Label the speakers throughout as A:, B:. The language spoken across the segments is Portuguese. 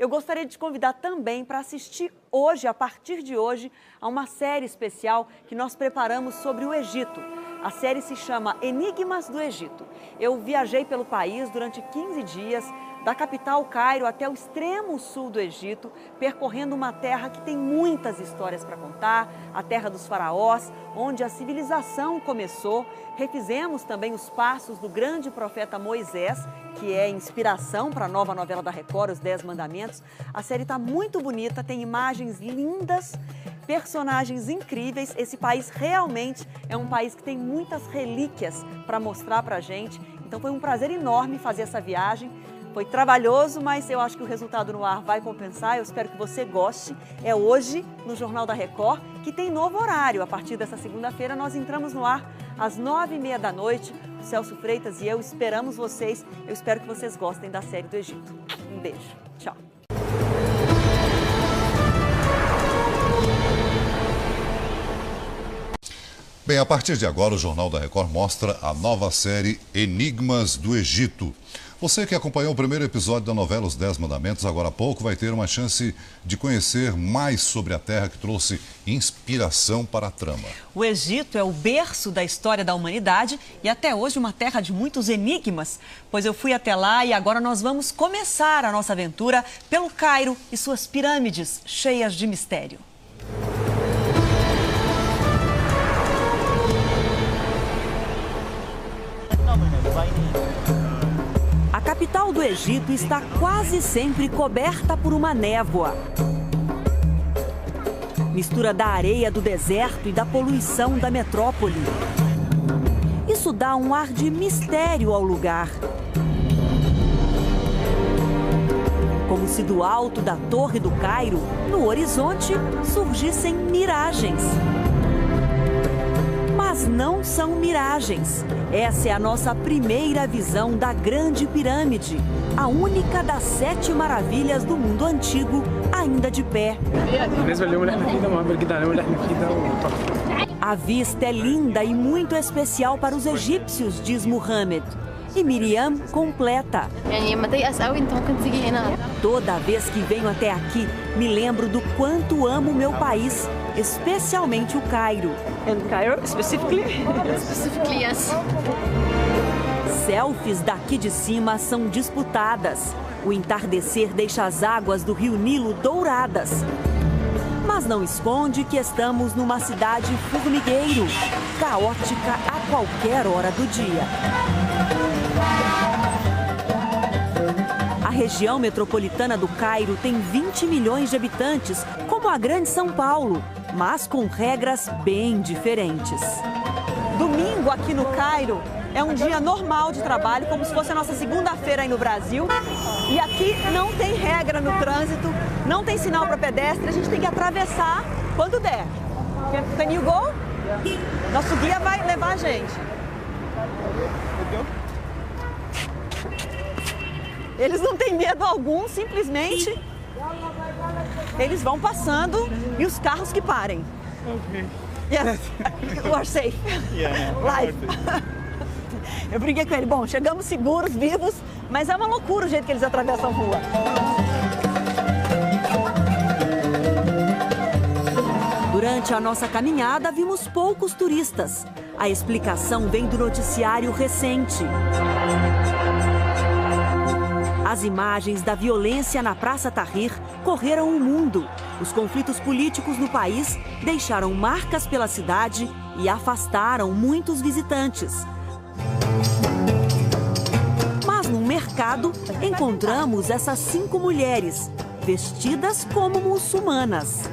A: eu gostaria de te convidar também para assistir hoje, a partir de hoje, a uma série especial que nós preparamos sobre o Egito. A série se chama Enigmas do Egito. Eu viajei pelo país durante 15 dias, da capital Cairo até o extremo sul do Egito, percorrendo uma terra que tem muitas histórias para contar, a terra dos faraós, onde a civilização começou. Refizemos também os passos do grande profeta Moisés, que é inspiração para a nova novela da Record, Os 10 Mandamentos. A série está muito bonita, tem imagens lindas, personagens incríveis. Esse país realmente é um país que tem muitas relíquias para mostrar para a gente. Então foi um prazer enorme fazer essa viagem. Foi trabalhoso, mas eu acho que o resultado no ar vai compensar. Eu espero que você goste. É hoje, no Jornal da Record, que tem novo horário. A partir dessa segunda-feira, nós entramos no ar às 9h30 da noite. O Celso Freitas e eu esperamos vocês. Eu espero que vocês gostem da série do Egito. Um beijo. Tchau.
B: Bem, a partir de agora, o Jornal da Record mostra a nova série Enigmas do Egito. Você que acompanhou o primeiro episódio da novela Os 10 Mandamentos, agora há pouco vai ter uma chance de conhecer mais sobre a terra que trouxe inspiração para a trama.
A: O Egito é o berço da história da humanidade e até hoje uma terra de muitos enigmas. Pois eu fui até lá e agora nós vamos começar a nossa aventura pelo Cairo e suas pirâmides cheias de mistério. A capital do Egito está quase sempre coberta por uma névoa. Mistura da areia do deserto e da poluição da metrópole. Isso dá um ar de mistério ao lugar. Como se do alto da Torre do Cairo, no horizonte, surgissem miragens. Mas não são miragens. Essa é a nossa primeira visão da Grande Pirâmide, a única das 7 maravilhas do mundo antigo, ainda de pé. A vista é linda e muito especial para os egípcios, diz Muhammad. E Miriam completa. Toda vez que venho até aqui, me lembro do quanto amo meu país, especialmente o Cairo.
C: And Cairo, specifically?
D: Specifically, yes.
A: Selfies daqui de cima são disputadas. O entardecer deixa as águas do rio Nilo douradas. Mas não esconde que estamos numa cidade formigueiro, caótica a qualquer hora do dia. A região metropolitana do Cairo tem 20 milhões de habitantes, como a Grande São Paulo, mas com regras bem diferentes. Domingo aqui no Cairo é um dia normal de trabalho, como se fosse a nossa segunda-feira aí no Brasil. E aqui não tem regra no trânsito, não tem sinal para pedestre, a gente tem que atravessar quando der. Can you go? Nosso guia vai levar a gente. Eles não têm medo algum, simplesmente eles vão passando e os carros que parem.
E: Okay.
A: Yes, you are safe.
E: Yeah,
A: Life. Eu brinquei com ele, bom, chegamos seguros, vivos, mas é uma loucura o jeito que eles atravessam a rua. Durante a nossa caminhada, vimos poucos turistas. A explicação vem do noticiário recente. As imagens da violência na Praça Tahrir correram o mundo. Os conflitos políticos no país deixaram marcas pela cidade e afastaram muitos visitantes. Mas no mercado encontramos essas 5 mulheres, vestidas como muçulmanas.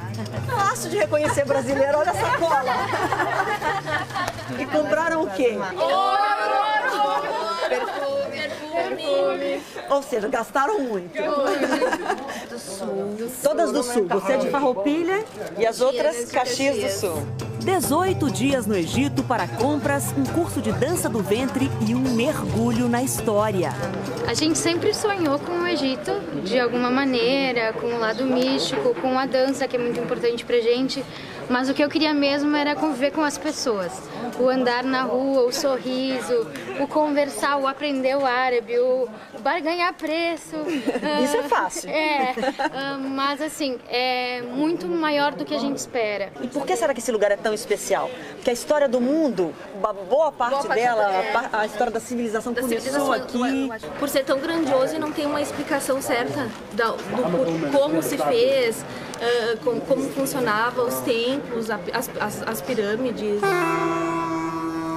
A: Fácil de reconhecer brasileiro, olha essa cola. E compraram o quê? Perfume. Ou seja, gastaram muito.
D: Do Sul.
A: Todas do Sul. Você é de Farroupilha e as outras Caxias do Sul. 18 dias no Egito para compras, um curso de dança do ventre e um mergulho na história.
D: A gente sempre sonhou com o Egito, de alguma maneira, com o lado místico, com a dança, que é muito importante pra gente. Mas o que eu queria mesmo era conviver com as pessoas. O andar na rua, o sorriso, o conversar, o aprender o árabe, o barganhar preço.
A: Isso é fácil.
D: Mas assim, é muito maior do que a gente espera.
A: E por que será que esse lugar é tão especial? Porque a história do mundo, boa parte dela, a história da civilização começou aqui.
E: Por ser tão grandioso e não tem uma explicação certa do como se fez, como funcionavam os templos, as pirâmides.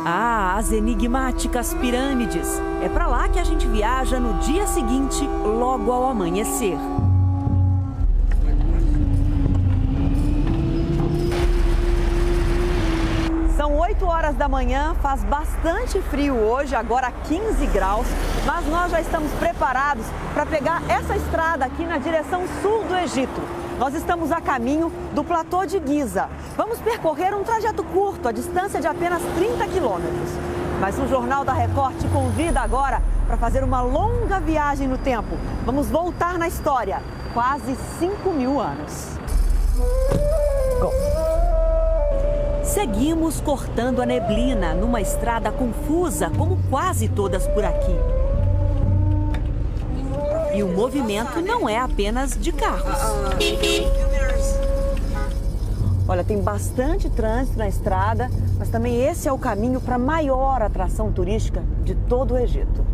A: Ah, as enigmáticas pirâmides. É para lá que a gente viaja no dia seguinte, logo ao amanhecer. São 8 horas da manhã, faz bastante frio hoje, agora 15 graus, mas nós já estamos preparados para pegar essa estrada aqui na direção sul do Egito. Nós estamos a caminho do platô de Giza. Vamos percorrer um trajeto curto, a distância de apenas 30 quilômetros. Mas o Jornal da Record te convida agora para fazer uma longa viagem no tempo. Vamos voltar na história, quase 5.000 anos. Go! Seguimos cortando a neblina numa estrada confusa, como quase todas por aqui. E o movimento não é apenas de carros. Olha, tem bastante trânsito na estrada, mas também esse é o caminho para a maior atração turística de todo o Egito.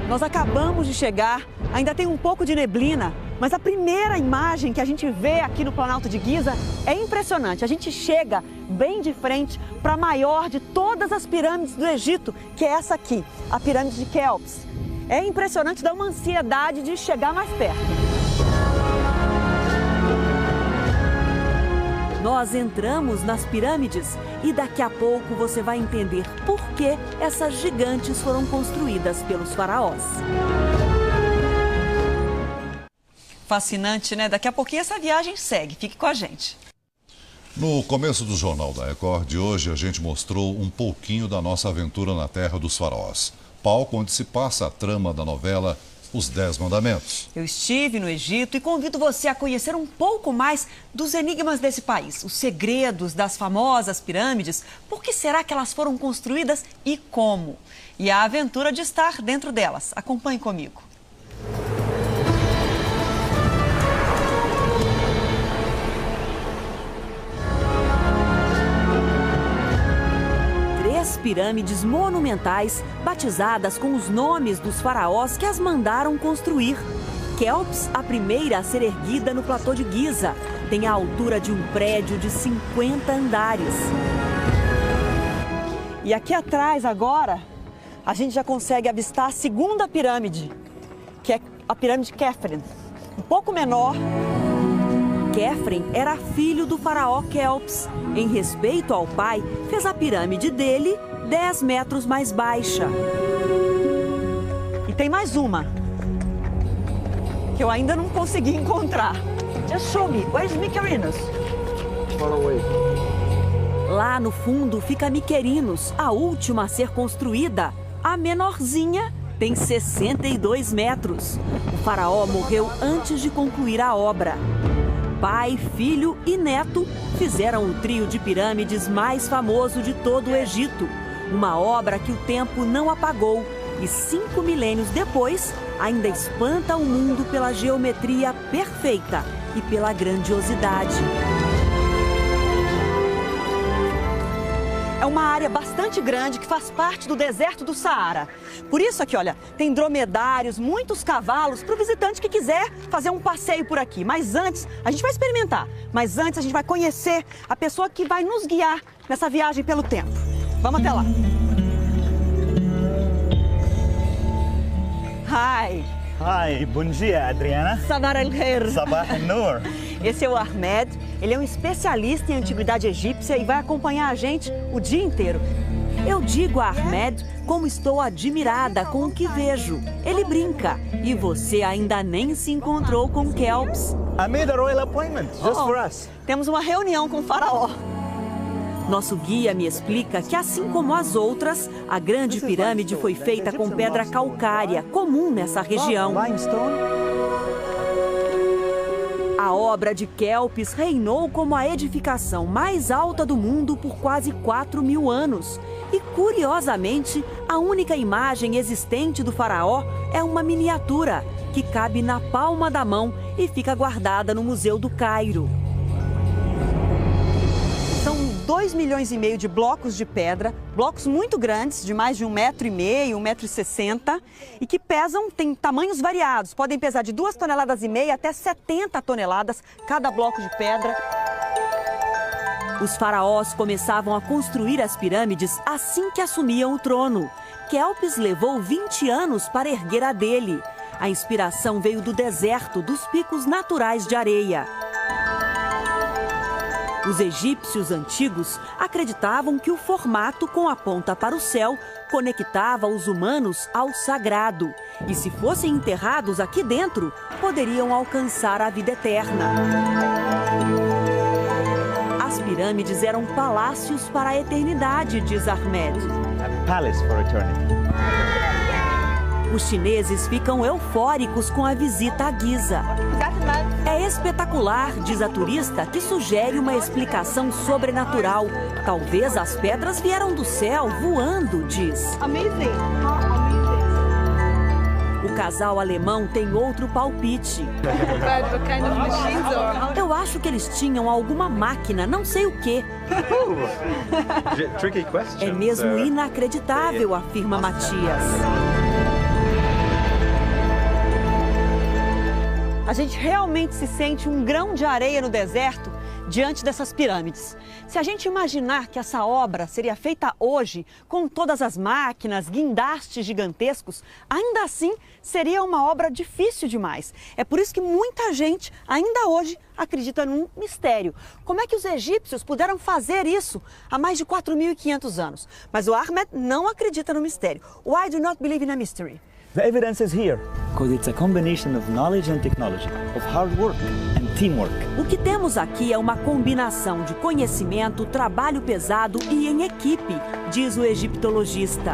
A: Nós acabamos de chegar, ainda tem um pouco de neblina, mas a primeira imagem que a gente vê aqui no Planalto de Giza é impressionante. A gente chega bem de frente para a maior de todas as pirâmides do Egito, que é essa aqui, a pirâmide de Quéops. É impressionante, dá uma ansiedade de chegar mais perto. Nós entramos nas pirâmides e daqui a pouco você vai entender por que essas gigantes foram construídas pelos faraós. Fascinante, né? Daqui a pouquinho essa viagem segue. Fique com a gente.
B: No começo do Jornal da Record de hoje, a gente mostrou um pouquinho da nossa aventura na Terra dos Faraós. Palco onde se passa a trama da novela Os 10 Mandamentos.
A: Eu estive no Egito e convido você a conhecer um pouco mais dos enigmas desse país, os segredos das famosas pirâmides, por que será que elas foram construídas e como? E a aventura de estar dentro delas. Acompanhe comigo. Pirâmides monumentais, batizadas com os nomes dos faraós que as mandaram construir. Quéops, a primeira a ser erguida no platô de Giza, tem a altura de um prédio de 50 andares. E aqui atrás agora, a gente já consegue avistar a segunda pirâmide, que é a pirâmide Khafre, um pouco menor. Khafre era filho do faraó Quéops. Em respeito ao pai, fez a pirâmide dele 10 metros mais baixa. E tem mais uma, que eu ainda não consegui encontrar. Just show me, where's Mycerinus? Lá no fundo fica Mycerinus, a última a ser construída. A menorzinha tem 62 metros. O faraó morreu antes de concluir a obra. Pai, filho e neto fizeram o trio de pirâmides mais famoso de todo o Egito. Uma obra que o tempo não apagou e 5 milênios depois ainda espanta o mundo pela geometria perfeita e pela grandiosidade. É uma área bastante grande que faz parte do deserto do Saara. Por isso aqui, olha, tem dromedários, muitos cavalos para o visitante que quiser fazer um passeio por aqui. Mas antes, a gente vai experimentar. Mas antes a gente vai conhecer a pessoa que vai nos guiar nessa viagem pelo tempo. Vamos até lá. Hi.
F: Hi, bom dia, Adriana.
A: Sabah al-Khair.
F: Sabah al-Nur.
A: Esse é o Ahmed, ele é um especialista em antiguidade egípcia e vai acompanhar a gente o dia inteiro. Eu digo a Ahmed como estou admirada com o que vejo. Ele brinca. E você ainda nem se encontrou com Kelps.
F: I made a royal appointment just for us.
A: Temos uma reunião com o faraó. Nosso guia me explica que, assim como as outras, a grande pirâmide foi feita com pedra calcária, comum nessa região. A obra de Kelps reinou como a edificação mais alta do mundo por quase 4.000 anos. E, curiosamente, a única imagem existente do faraó é uma miniatura que cabe na palma da mão e fica guardada no Museu do Cairo. São 2,5 milhões de blocos de pedra, blocos muito grandes, de mais de 1,5 m, 1,60 m, e que pesam, têm tamanhos variados. Podem pesar de 2,5 toneladas até 70 toneladas cada bloco de pedra. Os faraós começavam a construir as pirâmides assim que assumiam o trono. Kelps levou 20 anos para erguer a dele. A inspiração veio do deserto, dos picos naturais de areia. Os egípcios antigos acreditavam que o formato com a ponta para o céu conectava os humanos ao sagrado. E se fossem enterrados aqui dentro, poderiam alcançar a vida eterna. As pirâmides eram palácios para a eternidade, diz Ahmed.
F: A palace for eternity.
A: Os chineses ficam eufóricos com a visita a Giza. É espetacular, diz a turista, que sugere uma explicação sobrenatural. Talvez as pedras vieram do céu, voando, diz. O casal alemão tem outro palpite. Eu acho que eles tinham alguma máquina, não sei o quê. É mesmo inacreditável, afirma Matias. A gente realmente se sente um grão de areia no deserto diante dessas pirâmides. Se a gente imaginar que essa obra seria feita hoje, com todas as máquinas, guindastes gigantescos, ainda assim seria uma obra difícil demais. É por isso que muita gente, ainda hoje, acredita num mistério. Como é que os egípcios puderam fazer isso há mais de 4.500 anos? Mas o Ahmed não acredita no mistério. Why do you not believe in a mystery?
F: The evidence is here, because it's a combination of knowledge and technology, of hard work and teamwork.
A: O que temos aqui é uma combinação de conhecimento, trabalho pesado e em equipe, diz o egiptologista.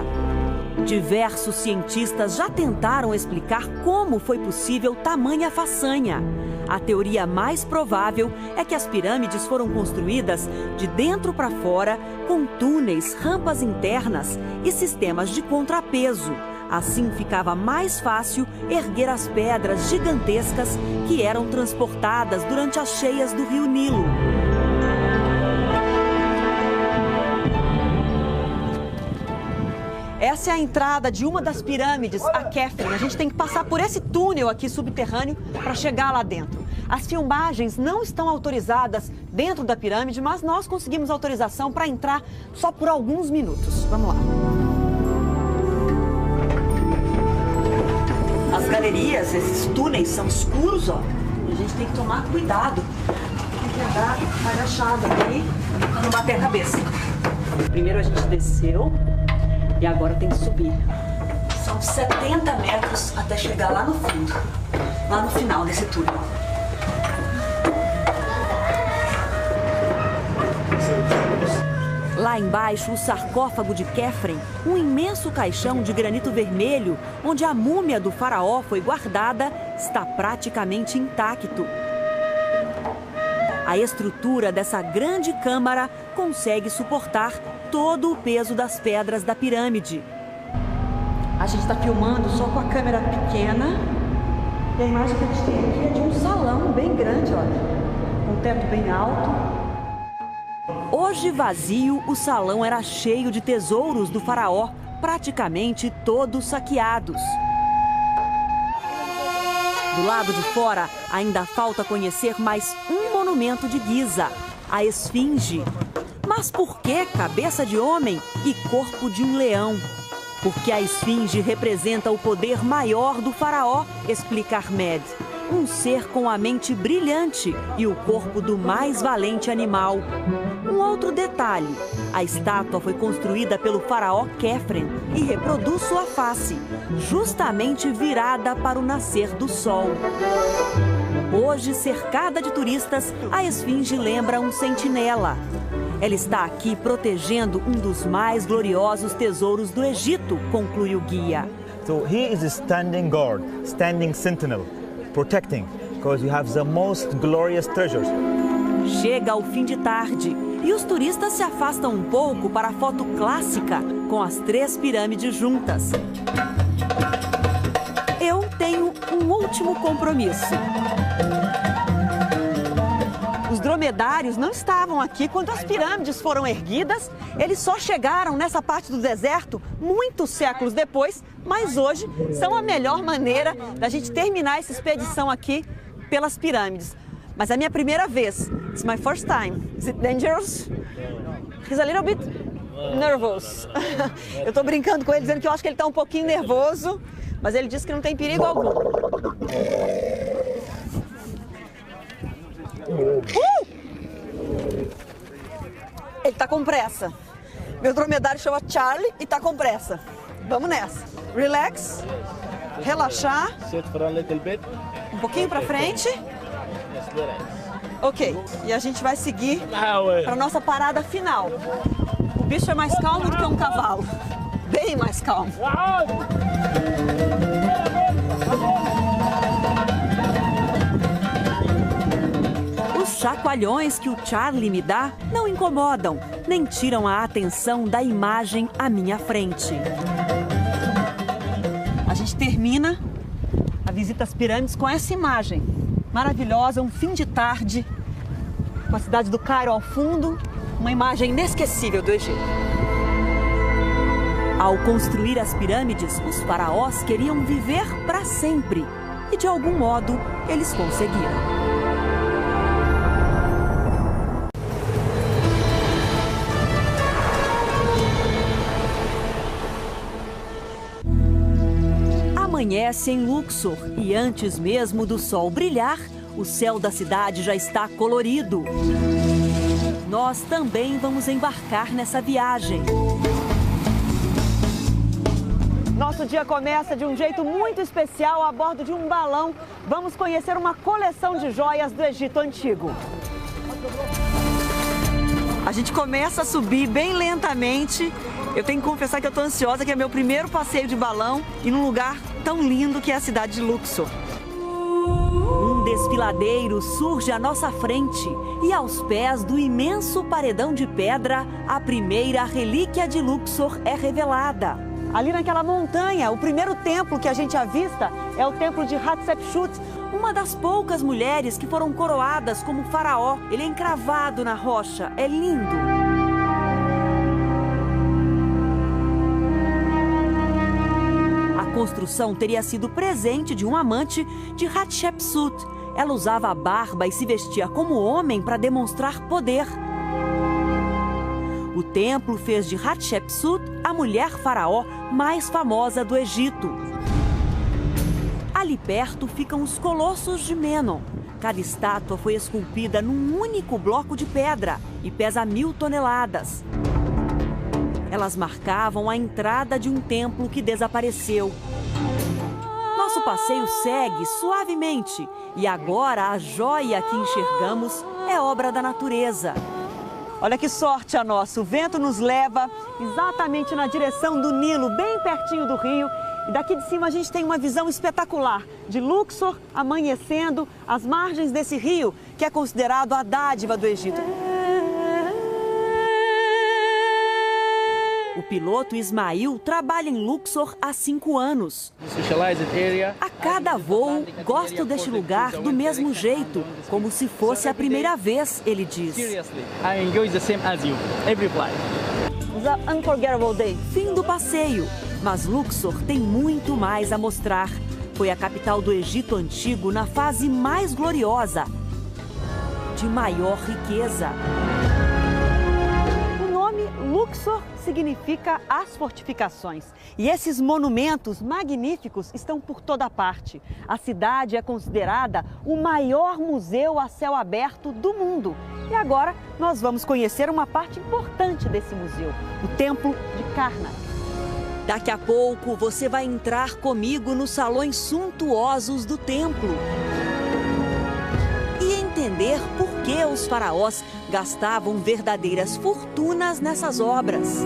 A: Diversos cientistas já tentaram explicar como foi possível tamanha façanha. A teoria mais provável é que as pirâmides foram construídas de dentro para fora, com túneis, rampas internas e sistemas de contrapeso. Assim ficava mais fácil erguer as pedras gigantescas que eram transportadas durante as cheias do rio Nilo. Essa é a entrada de uma das pirâmides, a Khafre. A gente tem que passar por esse túnel aqui subterrâneo para chegar lá dentro. As filmagens não estão autorizadas dentro da pirâmide, mas nós conseguimos autorização para entrar só por alguns minutos. Vamos lá. As galerias, esses túneis são escuros, ó. E a gente tem que tomar cuidado. Tem que andar agachado aqui para não bater a cabeça. Primeiro a gente desceu e agora tem que subir. São 70 metros até chegar lá no fundo, lá no final desse túnel. Lá embaixo, o sarcófago de Khafre, um imenso caixão de granito vermelho, onde a múmia do faraó foi guardada, está praticamente intacto. A estrutura dessa grande câmara consegue suportar todo o peso das pedras da pirâmide. A gente está filmando só com a câmera pequena. E a imagem que a gente tem aqui é de um salão bem grande, olha, com um teto bem alto. Hoje vazio, o salão era cheio de tesouros do faraó, praticamente todos saqueados. Do lado de fora, ainda falta conhecer mais um monumento de Giza, a Esfinge. Mas por que cabeça de homem e corpo de um leão? Porque a Esfinge representa o poder maior do faraó, explica Ahmed. um ser com a mente brilhante e o corpo do mais valente animal. Um outro detalhe, a estátua foi construída pelo faraó Khephren e reproduz sua face, justamente virada para o nascer do sol. Hoje, cercada de turistas, a esfinge lembra um sentinela. Ela está aqui protegendo um dos mais gloriosos tesouros do Egito, conclui o guia.
F: So he is a standing guard, standing sentinel, protecting, because we have the most glorious treasures.
A: Chega ao fim de tarde e os turistas se afastam um pouco para a foto clássica com as 3 pirâmides juntas. Eu tenho um último compromisso. Os dromedários não estavam aqui quando as pirâmides foram erguidas. Eles só chegaram nessa parte do deserto muitos séculos depois, mas hoje são a melhor maneira da gente terminar essa expedição aqui pelas pirâmides. Mas é a minha primeira vez. It's my first time. Is it dangerous? He's a little bit nervous. Eu tô brincando com ele, dizendo que eu acho que ele tá um pouquinho nervoso, mas ele disse que não tem perigo algum. Ele tá com pressa. Meu dromedário chama Charlie e tá com pressa. Vamos nessa. Relax. Relaxar. Um pouquinho pra frente. Ok. E a gente vai seguir para nossa parada final. O bicho é mais calmo do que um cavalo. Bem mais calmo. Os chacoalhões que o Charlie me dá não incomodam, nem tiram a atenção da imagem à minha frente. A gente termina a visita às pirâmides com essa imagem maravilhosa, um fim de tarde, com a cidade do Cairo ao fundo, uma imagem inesquecível do Egito. Ao construir as pirâmides, os faraós queriam viver para sempre e, de algum modo, eles conseguiram. Amanhece em Luxor e antes mesmo do sol brilhar, o céu da cidade já está colorido. Nós também vamos embarcar nessa viagem. Nosso dia começa de um jeito muito especial a bordo de um balão. Vamos conhecer uma coleção de joias do Egito Antigo. A gente começa a subir bem lentamente. Eu tenho que confessar que eu estou ansiosa, que é meu primeiro passeio de balão e num lugar tão lindo que é a cidade de Luxor. Um desfiladeiro surge à nossa frente e aos pés do imenso paredão de pedra, a primeira relíquia de Luxor é revelada. Ali naquela montanha, o primeiro templo que a gente avista é o templo de Hatshepsut, uma das poucas mulheres que foram coroadas como faraó. Ele é encravado na rocha, é lindo. A construção teria sido presente de um amante de Hatshepsut. Ela usava a barba e se vestia como homem para demonstrar poder. O templo fez de Hatshepsut a mulher faraó mais famosa do Egito. Ali perto ficam os colossos de Menon. Cada estátua foi esculpida num único bloco de pedra e pesa 1000 toneladas. Elas marcavam a entrada de um templo que desapareceu. Nosso passeio segue suavemente e agora a joia que enxergamos é obra da natureza. Olha que sorte a nossa, o vento nos leva exatamente na direção do Nilo, bem pertinho do rio. E daqui de cima a gente tem uma visão espetacular de Luxor amanhecendo às margens desse rio, que é considerado a dádiva do Egito. O piloto Ismail trabalha em Luxor há 5 anos. A cada voo, gosto deste lugar do mesmo jeito, como se fosse a primeira vez, ele diz. Unforgettable day. Fim do passeio, mas Luxor tem muito mais a mostrar. Foi a capital do Egito Antigo na fase mais gloriosa, de maior riqueza. Luxor significa as fortificações. E esses monumentos magníficos estão por toda parte. A cidade é considerada o maior museu a céu aberto do mundo. E agora nós vamos conhecer uma parte importante desse museu, o Templo de Karnak. Daqui a pouco você vai entrar comigo nos salões suntuosos do templo e entender por que os faraós gastavam verdadeiras fortunas nessas obras.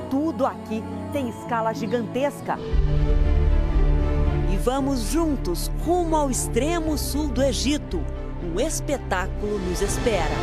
A: Tudo aqui tem escala gigantesca. E vamos juntos rumo ao extremo sul do Egito. Um espetáculo nos espera.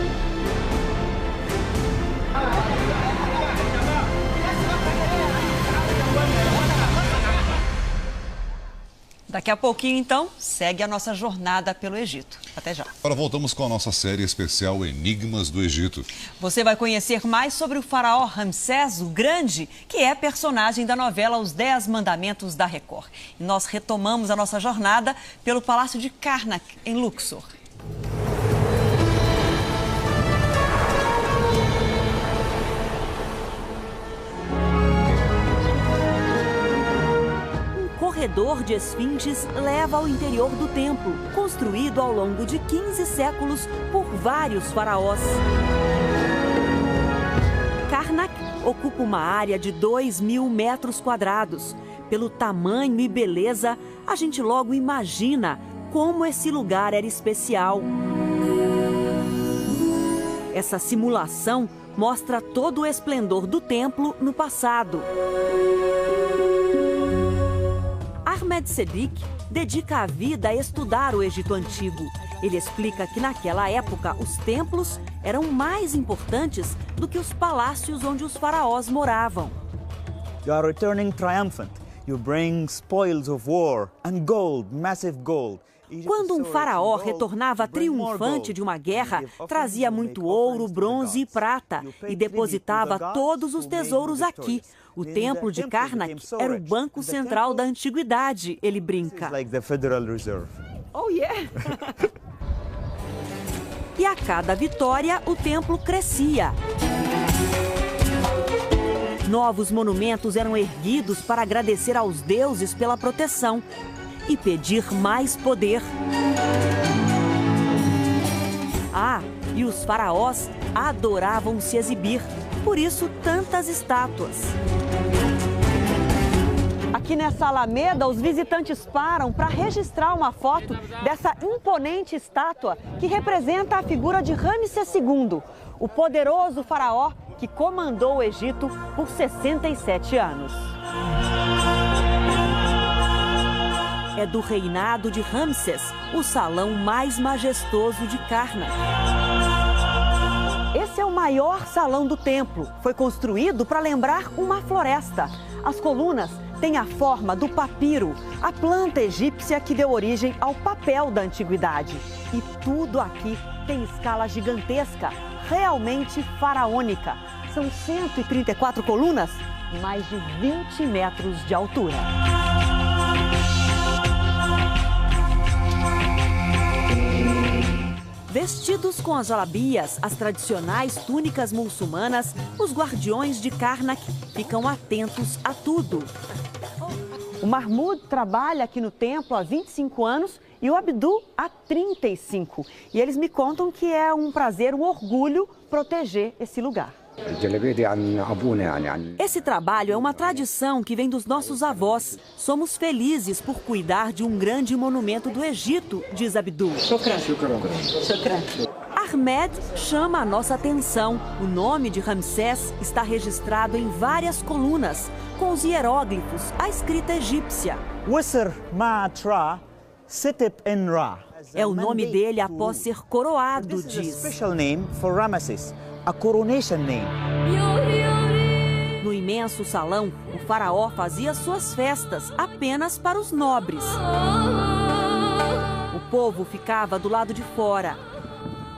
A: Daqui a pouquinho, então, segue a nossa jornada pelo Egito. Até já.
B: Agora voltamos com a nossa série especial Enigmas do Egito.
A: Você vai conhecer mais sobre o faraó Ramsés o Grande, que é personagem da novela Os 10 Mandamentos da Record. E nós retomamos a nossa jornada pelo Palácio de Karnak, em Luxor. O corredor de esfinges leva ao interior do templo, construído ao longo de 15 séculos por vários faraós. Karnak ocupa uma área de 2.000 metros quadrados. Pelo tamanho e beleza, a gente logo imagina como esse lugar era especial. Essa simulação mostra todo o esplendor do templo no passado. Ahmed Sedik dedica a vida a estudar o Egito Antigo. Ele explica que naquela época os templos eram mais importantes do que os palácios onde os faraós moravam.
F: You are returning triumphant. You bring spoils of war and gold, massive gold.
A: Quando um faraó retornava triunfante de uma guerra, trazia muito ouro, bronze e prata e depositava todos os tesouros aqui. O templo de Karnak era o banco central da antiguidade, ele brinca.
C: Oh, yeah!
A: E a cada vitória, o templo crescia. Novos monumentos eram erguidos para agradecer aos deuses pela proteção e pedir mais poder. Ah, e os faraós adoravam se exibir, por isso tantas estátuas. Aqui nessa alameda, os visitantes param para registrar uma foto dessa imponente estátua que representa a figura de Ramsés II, o poderoso faraó que comandou o Egito por 67 anos. É do reinado de Ramsés o salão mais majestoso de Karnak. Esse é o maior salão do templo. Foi construído para lembrar uma floresta. As colunas têm a forma do papiro, a planta egípcia que deu origem ao papel da antiguidade. E tudo aqui tem escala gigantesca, realmente faraônica. São 134 colunas e mais de 20 metros de altura. Vestidos com as jalabias, as tradicionais túnicas muçulmanas, os guardiões de Karnak ficam atentos a tudo. O Mahmoud trabalha aqui no templo há 25 anos e o Abdul há 35. E eles me contam que é um prazer, um orgulho proteger esse lugar. Esse trabalho é uma tradição que vem dos nossos avós. Somos felizes por cuidar de um grande monumento do Egito, diz Abdul. Ahmed chama a nossa atenção. O nome de Ramsés está registrado em várias colunas, com os hieróglifos, a escrita egípcia.
F: Wisr Ma'atra Sitip en Ra.
A: É o nome dele após ser coroado, diz.
F: Special name for Ramesses, a coronation name.
A: No imenso salão, o faraó fazia suas festas apenas para os nobres. O povo ficava do lado de fora.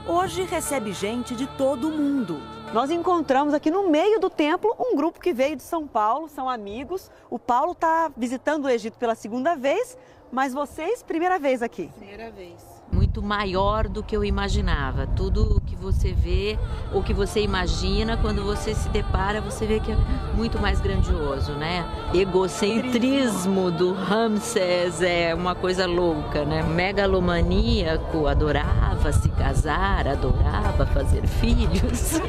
A: Hoje recebe gente de todo o mundo. Nós encontramos aqui no meio do templo um grupo que veio de São Paulo, são amigos. O Paulo está visitando o Egito pela segunda vez, mas vocês, primeira vez aqui?
G: Primeira vez. muito maior do que eu imaginava. Tudo que você vê ou que você imagina, quando você se depara, você vê que é muito mais grandioso, né? Egocentrismo do Ramsés é uma coisa louca, né? Megalomaníaco, adorava se casar, adorava fazer filhos.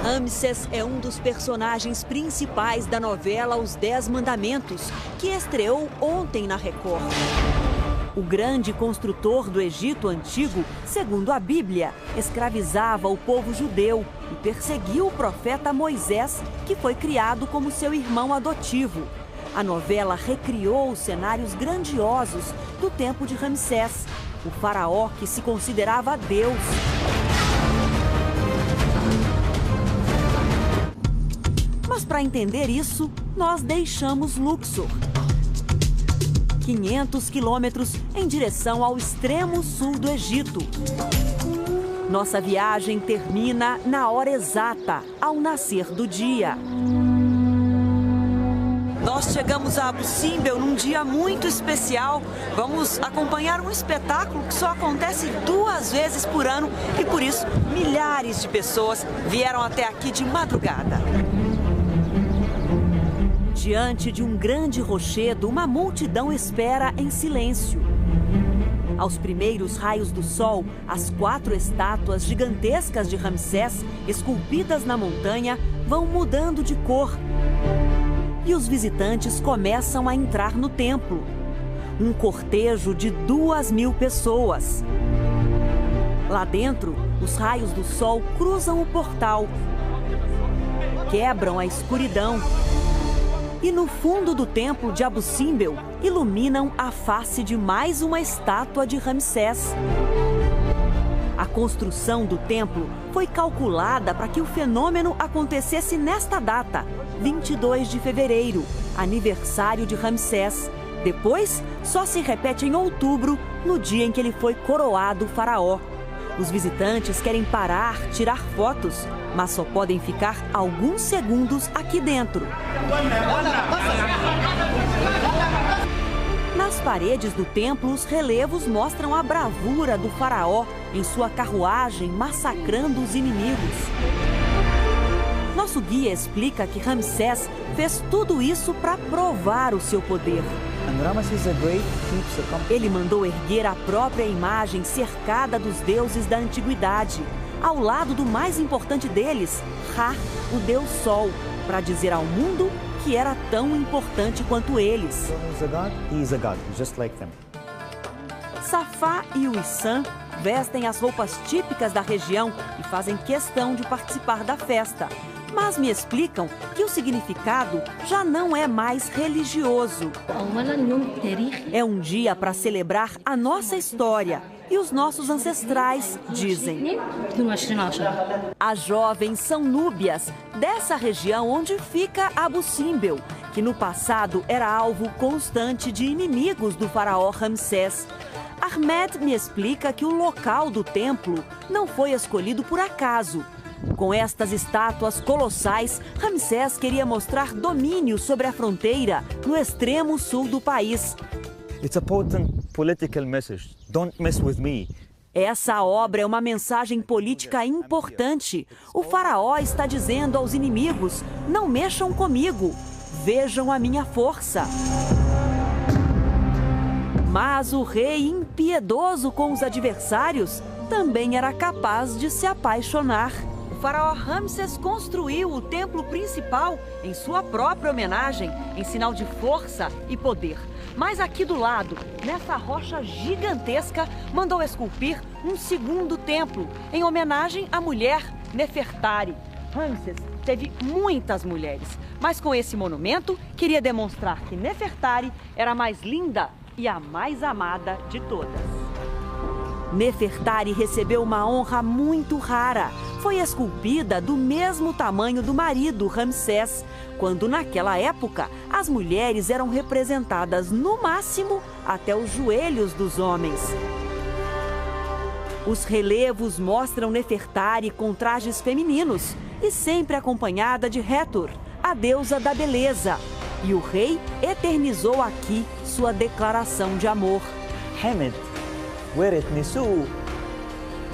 A: Ramsés é um dos personagens principais da novela Os 10 Mandamentos, que estreou ontem na Record. O grande construtor do Egito Antigo, segundo a Bíblia, escravizava o povo judeu e perseguiu o profeta Moisés, que foi criado como seu irmão adotivo. A novela recriou os cenários grandiosos do tempo de Ramsés, o faraó que se considerava Deus. Mas para entender isso, nós deixamos Luxor. 500 quilômetros em direção ao extremo sul do Egito. Nossa viagem termina na hora exata, ao nascer do dia. Nós chegamos a Abu Simbel num dia muito especial. Vamos acompanhar um espetáculo que só acontece 2 vezes por ano e por isso milhares de pessoas vieram até aqui de madrugada. Diante de um grande rochedo, uma multidão espera em silêncio. Aos primeiros raios do sol, as 4 estátuas gigantescas de Ramsés, esculpidas na montanha, vão mudando de cor. E os visitantes começam a entrar no templo. Um cortejo de 2.000 pessoas. Lá dentro, os raios do sol cruzam o portal, quebram a escuridão. E no fundo do templo de Abu Simbel, iluminam a face de mais uma estátua de Ramsés. A construção do templo foi calculada para que o fenômeno acontecesse nesta data, 22 de fevereiro, aniversário de Ramsés. Depois, só se repete em outubro, no dia em que ele foi coroado faraó. Os visitantes querem parar, tirar fotos, mas só podem ficar alguns segundos aqui dentro. Nas paredes do templo, os relevos mostram a bravura do faraó em sua carruagem massacrando os inimigos. Nosso guia explica que Ramsés fez tudo isso para provar o seu poder. Ele mandou erguer a própria imagem cercada dos deuses da antiguidade, ao lado do mais importante deles, Ra, o deus Sol, para dizer ao mundo que era tão importante quanto eles. Safá e Wissam vestem as roupas típicas da região e fazem questão de participar da festa. Mas me explicam que o significado já não é mais religioso. É um dia para celebrar a nossa história e os nossos ancestrais, dizem. As jovens são núbias, dessa região onde fica Abu Simbel, que no passado era alvo constante de inimigos do faraó Ramsés. Ahmed me explica que o local do templo não foi escolhido por acaso. Com estas estátuas colossais, Ramsés queria mostrar domínio sobre a fronteira no extremo sul do país.
F: It's a potent political message. Don't mess with me.
A: Essa obra é uma mensagem política importante. O faraó está dizendo aos inimigos: não mexam comigo, vejam a minha força. Mas o rei, impiedoso com os adversários, também era capaz de se apaixonar. O faraó Ramsés construiu o templo principal em sua própria homenagem, em sinal de força e poder. Mas aqui do lado, nessa rocha gigantesca, mandou esculpir um segundo templo, em homenagem à mulher Nefertari. Ramsés teve muitas mulheres, mas com esse monumento queria demonstrar que Nefertari era a mais linda e a mais amada de todas. Nefertari recebeu uma honra muito rara. Foi esculpida do mesmo tamanho do marido, Ramsés, quando naquela época as mulheres eram representadas no máximo até os joelhos dos homens. Os relevos mostram Nefertari com trajes femininos e sempre acompanhada de Hathor, a deusa da beleza. E o rei eternizou aqui sua declaração de amor.
F: Hamid werit nisu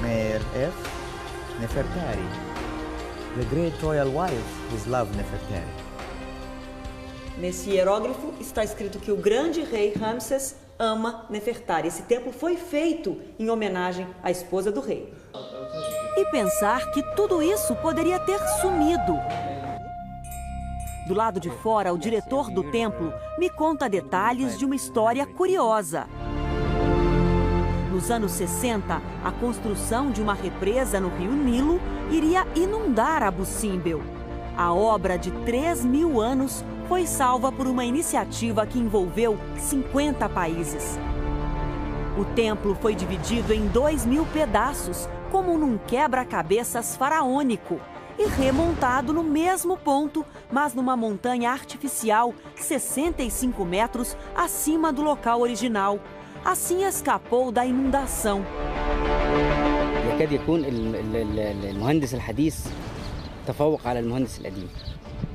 F: mer F Nefertari. The great royal wife is love Nefertari.
A: Nesse hieróglifo está escrito que o grande rei Ramsés ama Nefertari. Esse templo foi feito em homenagem à esposa do rei. E pensar que tudo isso poderia ter sumido. Do lado de fora, o diretor do templo me conta detalhes de uma história curiosa. Nos anos 60, a construção de uma represa no rio Nilo iria inundar Abu Simbel. A obra de 3.000 anos foi salva por uma iniciativa que envolveu 50 países. O templo foi dividido em 2.000 pedaços, como num quebra-cabeças faraônico, e remontado no mesmo ponto, mas numa montanha artificial 65 metros acima do local original. Assim escapou da inundação.
H: يكاد يكون المهندس الحديث تفوق على المهندس القديم.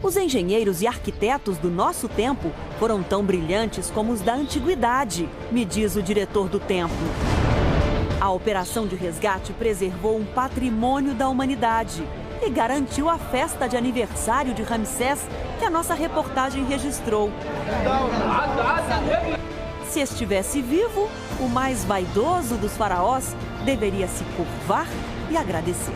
A: Os engenheiros e arquitetos do nosso tempo foram tão brilhantes como os da antiguidade, me diz o diretor do templo. A operação de resgate preservou um patrimônio da humanidade e garantiu a festa de aniversário de Ramsés que a nossa reportagem registrou. Se estivesse vivo, o mais vaidoso dos faraós deveria se curvar e agradecer.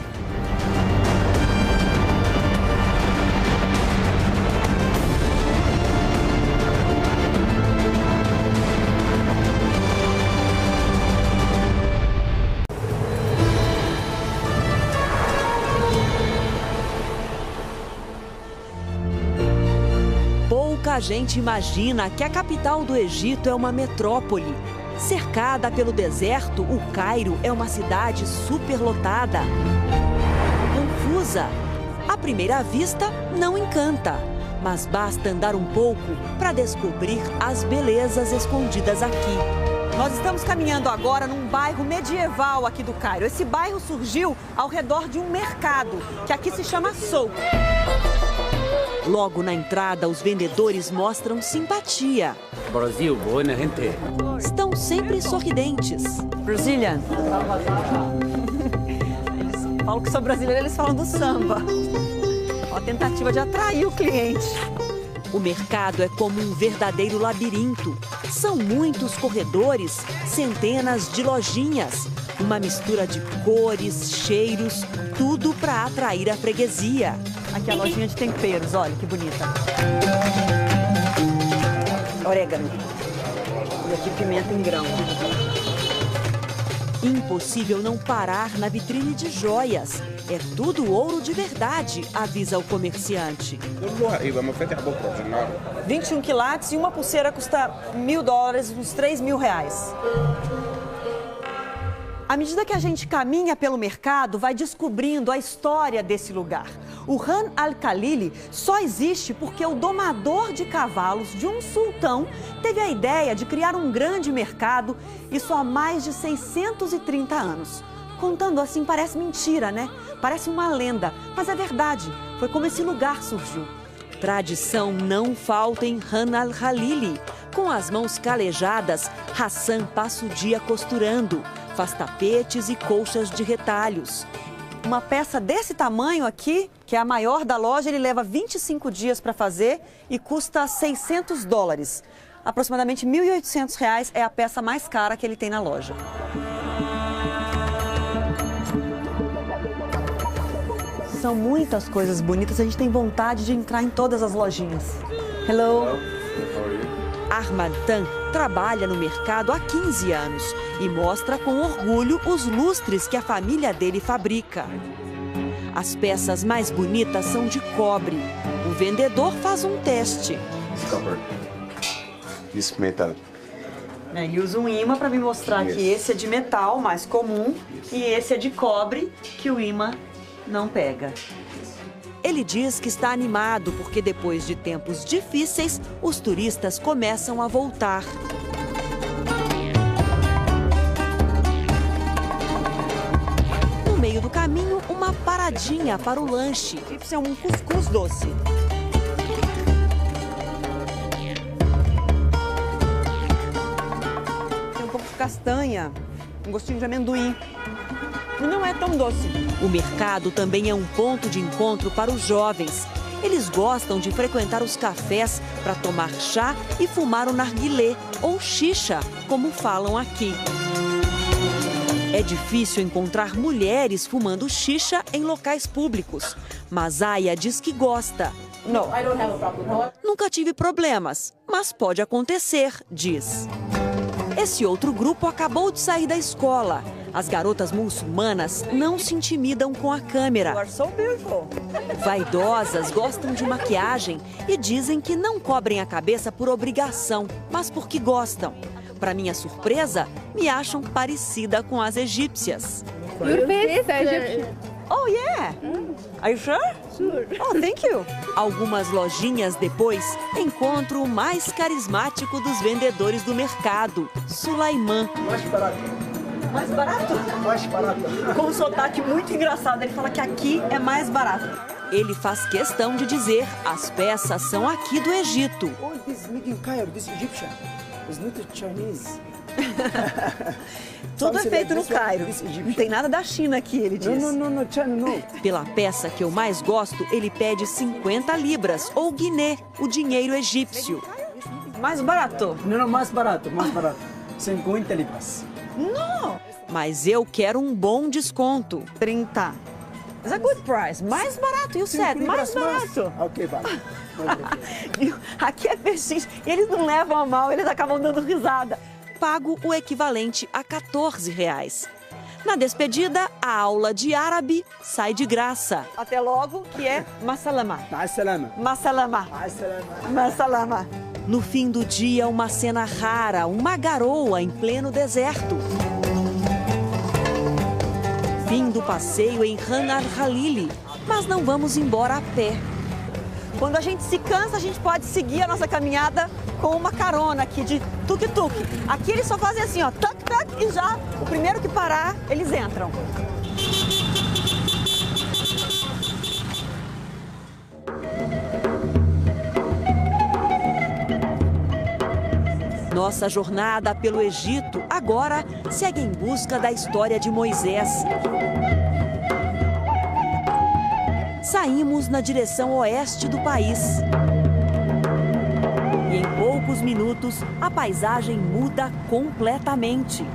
A: Pouca gente imagina que a capital do Egito é uma metrópole. Cercada pelo deserto, o Cairo é uma cidade superlotada. Confusa. À primeira vista, não encanta. Mas basta andar um pouco para descobrir as belezas escondidas aqui. Nós estamos caminhando agora num bairro medieval aqui do Cairo. Esse bairro surgiu ao redor de um mercado, que aqui se chama Souk. Logo na entrada, os vendedores mostram simpatia.
H: Brasil, boa gente.
A: Estão sempre sorridentes. Brazilian. Eles falam que sou brasileira, eles falam do samba. Uma tentativa de atrair o cliente. O mercado é como um verdadeiro labirinto. São muitos corredores, centenas de lojinhas. Uma mistura de cores, cheiros, tudo para atrair a freguesia. Aqui a lojinha de temperos, olha que bonita. Orégano. E aqui pimenta em grão. Impossível não parar na vitrine de joias. É tudo ouro de verdade, avisa o comerciante. 21 quilates e uma pulseira custa $1.000, uns R$3.000. À medida que a gente caminha pelo mercado, vai descobrindo a história desse lugar. O Han al-Khalili só existe porque o domador de cavalos de um sultão teve a ideia de criar um grande mercado, isso há mais de 630 anos. Contando assim parece mentira, né? Parece uma lenda, mas é verdade. Foi como esse lugar surgiu. Tradição não falta em Han al-Khalili. Com as mãos calejadas, Hassan passa o dia costurando. Faz tapetes e colchas de retalhos. Uma peça desse tamanho aqui, que é a maior da loja, ele leva 25 dias para fazer e custa $600. Aproximadamente R$1.800 é a peça mais cara que ele tem na loja. São muitas coisas bonitas, a gente tem vontade de entrar em todas as lojinhas. Hello. Ahmad Tan trabalha no mercado há 15 anos e mostra com orgulho os lustres que a família dele fabrica. As peças mais bonitas são de cobre. O vendedor faz um teste.
C: This metal.
A: Ele usa um imã para me mostrar que esse é de metal, mais comum, e esse é de cobre, que o imã não pega. Ele diz que está animado porque depois de tempos difíceis, os turistas começam a voltar. No meio do caminho, uma paradinha para o lanche. Isso é um cuscuz doce. castanha, um gostinho de amendoim. E não é tão doce.
I: O mercado também é um ponto de encontro para os jovens. Eles gostam de frequentar os cafés para tomar chá e fumar o narguilé, ou xixa, como falam aqui. É difícil encontrar mulheres fumando xixa em locais públicos, mas Aya diz que gosta. Nunca tive problemas, mas pode acontecer, diz. Esse outro grupo acabou de sair da escola. As garotas muçulmanas não se intimidam com a câmera. Vaidosas, gostam de maquiagem e dizem que não cobrem a cabeça por obrigação, mas porque gostam. Para minha surpresa, me acham parecida com as egípcias.
A: Oh, yeah! Are you sure?
E: Sure.
A: Oh, thank you.
I: Algumas lojinhas depois, encontro o mais carismático dos vendedores do mercado, Sulaiman.
A: Mais barato?
C: Mais barato.
A: Com um sotaque muito engraçado, ele fala que aqui é mais barato.
I: Ele faz questão de dizer, as peças são aqui do Egito.
C: All this made in Cairo, this Egyptian. It's not Chinese.
A: Tudo é feito no Cairo. Não tem nada da China aqui, ele diz.
C: No, China, no.
I: Pela peça que eu mais gosto, ele pede 50 libras, ou guiné, o dinheiro egípcio.
A: Mais barato?
C: No, mais barato. 50 libras.
A: Não!
I: Mas eu quero um bom desconto.
A: 30. It's a good price. Mais barato. E o 7? Mais barato.
C: Ok, vai.
A: Aqui é peixinho. Eles não levam a mal, eles acabam dando risada.
I: Pago o equivalente a R$14. Na despedida, a aula de árabe sai de graça.
A: Até logo, que é Masalama. Masalama. Masalama.
I: No fim do dia, uma cena rara, uma garoa em pleno deserto. Fim do passeio em Han al-Khalili, mas não vamos embora a pé.
A: Quando a gente se cansa, a gente pode seguir a nossa caminhada com uma carona aqui de tuk-tuk. Aqui eles só fazem assim, ó, tac-tac, e já o primeiro que parar, eles entram.
I: Nossa jornada pelo Egito agora segue em busca da história de Moisés. Saímos na direção oeste do país. E em poucos minutos, a paisagem muda completamente.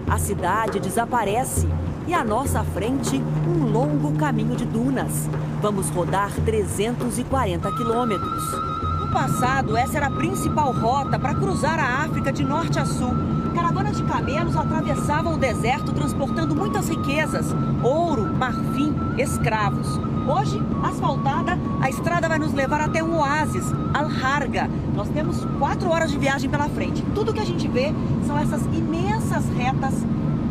I: A cidade desaparece e à nossa frente, um longo caminho de dunas. Vamos rodar 340 quilômetros. No passado, essa era a principal rota para cruzar a África de norte a sul. Caravanas de camelos atravessavam o deserto transportando muitas riquezas, ouro, marfim, escravos. Hoje, asfaltada, a estrada vai nos levar até um oásis, Al-Harga. Nós temos 4 horas de viagem pela frente. Tudo que a gente vê são essas imensas retas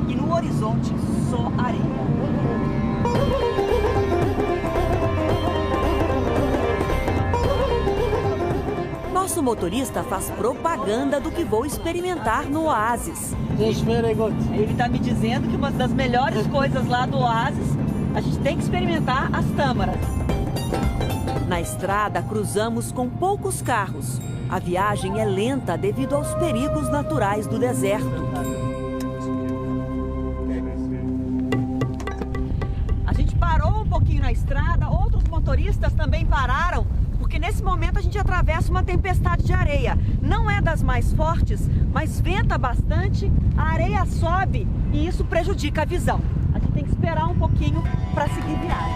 I: e no horizonte só areia. Nosso motorista faz propaganda do que vou experimentar no oásis.
A: Ele está me dizendo que uma das melhores coisas lá do oásis, a gente tem que experimentar as tâmaras.
I: Na estrada, cruzamos com poucos carros. A viagem é lenta devido aos perigos naturais do deserto.
A: A gente parou um pouquinho na estrada, outros motoristas também pararam, porque nesse momento a gente atravessa uma tempestade de areia. Não é das mais fortes, mas venta bastante, a areia sobe e isso prejudica a visão. A gente tem que esperar um pouquinho para seguir viagem.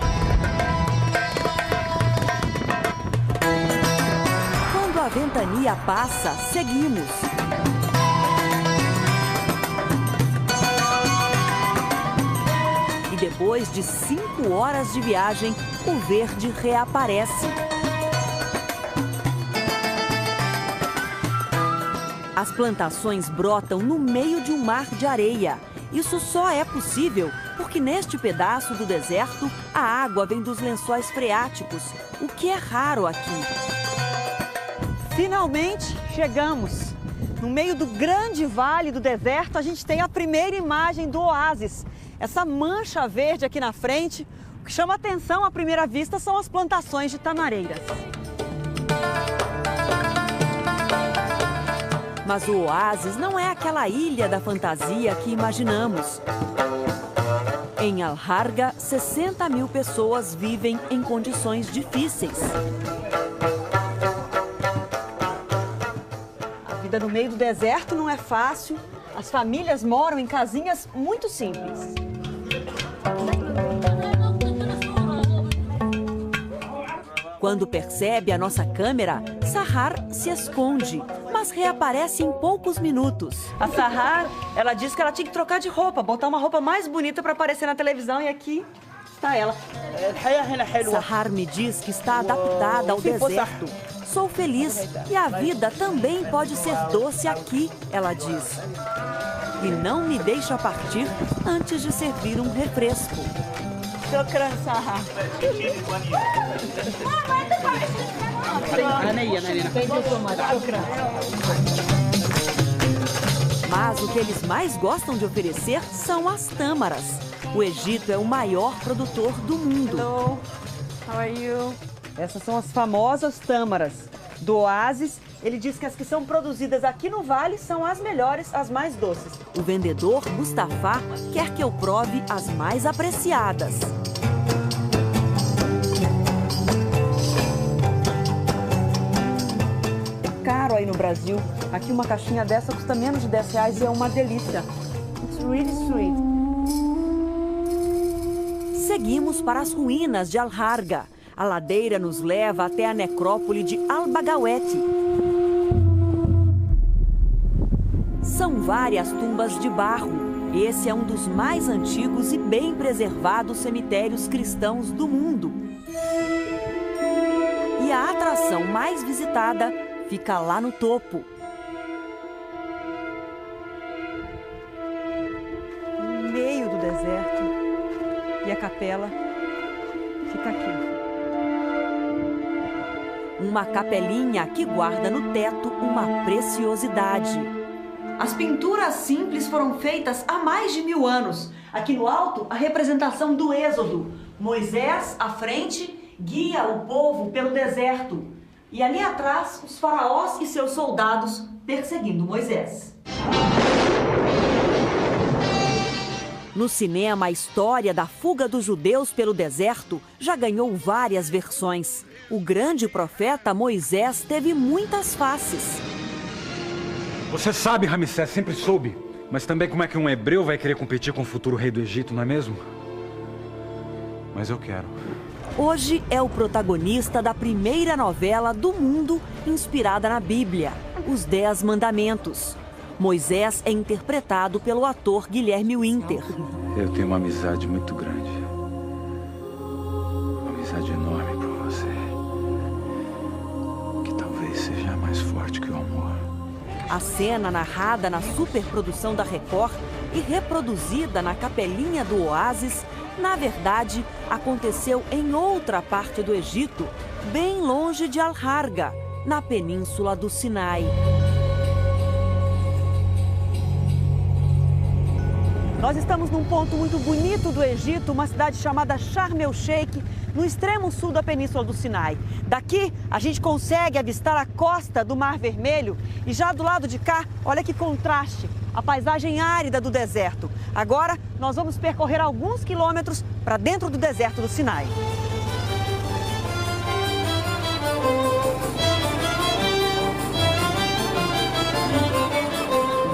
I: Quando a ventania passa, seguimos. E depois de 5 horas de viagem, o verde reaparece. As plantações brotam no meio de um mar de areia. Isso só é possível porque neste pedaço do deserto a água vem dos lençóis freáticos, o que é raro aqui.
A: Finalmente chegamos. No meio do grande vale do deserto, a gente tem a primeira imagem do oásis. Essa mancha verde aqui na frente, o que chama atenção à primeira vista são as plantações de tamareiras.
I: Mas o oásis não é aquela ilha da fantasia que imaginamos. Em Al-Harga, 60 mil pessoas vivem em condições difíceis.
A: A vida no meio do deserto não é fácil. As famílias moram em casinhas muito simples.
I: Quando percebe a nossa câmera, Sahar se esconde, mas reaparece em poucos minutos.
A: A Sahar, ela disse que ela tinha que trocar de roupa, botar uma roupa mais bonita para aparecer na televisão, e aqui está ela.
I: Sahar me diz que está adaptada ao deserto. Sou feliz e a vida também pode ser doce aqui, ela diz. E não me deixa partir antes de servir um refresco.
A: Shukran, Sahar.
I: Mas o que eles mais gostam de oferecer são as tâmaras. O Egito é o maior produtor do mundo.
A: Hello, how are you? Essas são as famosas tâmaras do oásis. Ele diz que as que são produzidas aqui no vale são as melhores, as mais doces.
I: O vendedor, Mustafa, quer que eu prove as mais apreciadas.
A: Caro aí no Brasil. Aqui uma caixinha dessa custa menos de R$10 e é uma delícia. It's really sweet.
I: Seguimos para as ruínas de Al-Harga. A ladeira nos leva até a necrópole de Al-Bagaweti. São várias tumbas de barro. Esse é um dos mais antigos e bem preservados cemitérios cristãos do mundo. E a atração mais visitada fica lá no topo.
A: No meio do deserto. E a capela fica aqui.
I: Uma capelinha que guarda no teto uma preciosidade.
A: As pinturas simples foram feitas há mais de 1000 anos. Aqui no alto, a representação do Êxodo. Moisés, à frente, guia o povo pelo deserto. E ali atrás, os faraós e seus soldados perseguindo Moisés.
I: No cinema, a história da fuga dos judeus pelo deserto já ganhou várias versões. O grande profeta Moisés teve muitas faces.
J: Você sabe, Ramsés, sempre soube. Mas também como é que um hebreu vai querer competir com o futuro rei do Egito, não é mesmo? Mas eu quero.
I: Hoje é o protagonista da primeira novela do mundo inspirada na Bíblia, Os 10 Mandamentos. Moisés é interpretado pelo ator Guilherme Winter.
J: Eu tenho uma amizade muito grande. Uma amizade enorme por você. Que talvez seja mais forte que o amor.
I: A cena narrada na superprodução da Record e reproduzida na capelinha do oásis, na verdade, aconteceu em outra parte do Egito, bem longe de Al-Harga, na península do Sinai.
A: Nós estamos num ponto muito bonito do Egito, uma cidade chamada Sharm el-Sheikh, no extremo sul da península do Sinai. Daqui, a gente consegue avistar a costa do Mar Vermelho e já do lado de cá, olha que contraste, a paisagem árida do deserto. Agora, nós vamos percorrer alguns quilômetros para dentro do deserto do Sinai.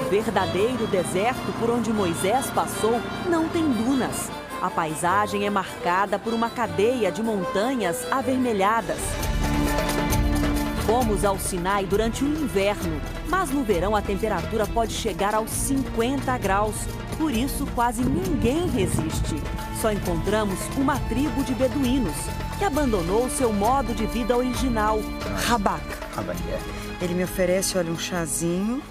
I: O verdadeiro deserto por onde Moisés passou não tem dunas. A paisagem é marcada por uma cadeia de montanhas avermelhadas. Fomos ao Sinai durante o inverno, mas no verão a temperatura pode chegar aos 50 graus. Por isso, quase ninguém resiste. Só encontramos uma tribo de beduínos que abandonou seu modo de vida original, Rabak.
A: Ele me oferece, olha, um chazinho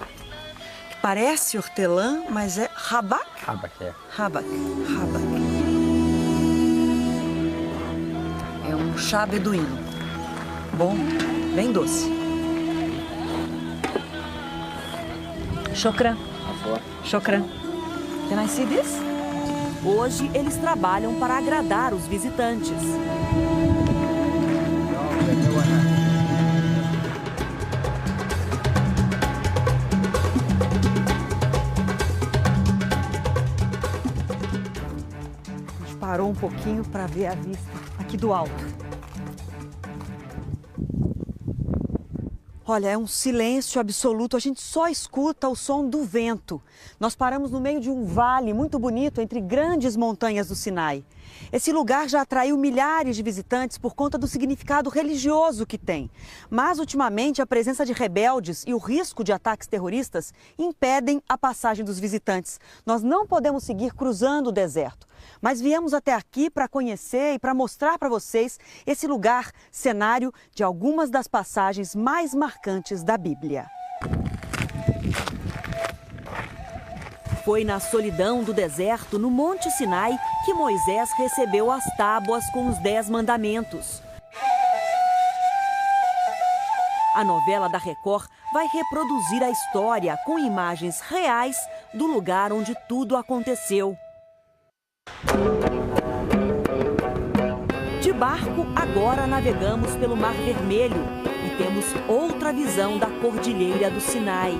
A: que parece hortelã, mas é Rabak?
H: Rabak, é.
A: Rabak. É um chá beduíno. Bom, bem doce. Shukran. Shukran. Can I see this?
I: Hoje, eles trabalham para agradar os visitantes.
A: um pouquinho para ver a vista aqui do alto. Olha, é um silêncio absoluto, a gente só escuta o som do vento. Nós paramos no meio de um vale muito bonito entre grandes montanhas do Sinai. Esse lugar já atraiu milhares de visitantes por conta do significado religioso que tem. Mas, ultimamente, a presença de rebeldes e o risco de ataques terroristas impedem a passagem dos visitantes. Nós não podemos seguir cruzando o deserto. Mas viemos até aqui para conhecer e para mostrar para vocês esse lugar, cenário de algumas das passagens mais marcantes da Bíblia. Foi na solidão do deserto, no Monte Sinai, que Moisés recebeu as tábuas com os 10 mandamentos. A novela da Record vai reproduzir a história com imagens reais do lugar onde tudo aconteceu. De barco, agora navegamos pelo Mar Vermelho e temos outra visão da Cordilheira do Sinai.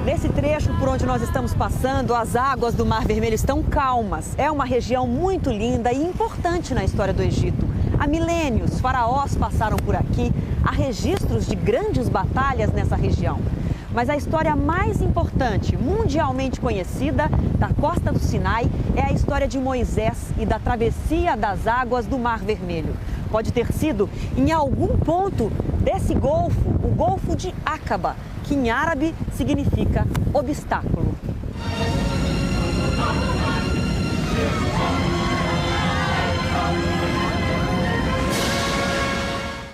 A: Nesse trecho por onde nós estamos passando, as águas do Mar Vermelho estão calmas. É uma região muito linda e importante na história do Egito. Há milênios, faraós passaram por aqui. Há registros de grandes batalhas nessa região. Mas a história mais importante, mundialmente conhecida, da costa do Sinai é a história de Moisés e da travessia das águas do Mar Vermelho. Pode ter sido em algum ponto desse golfo, o Golfo de Aqaba, que em árabe significa obstáculo.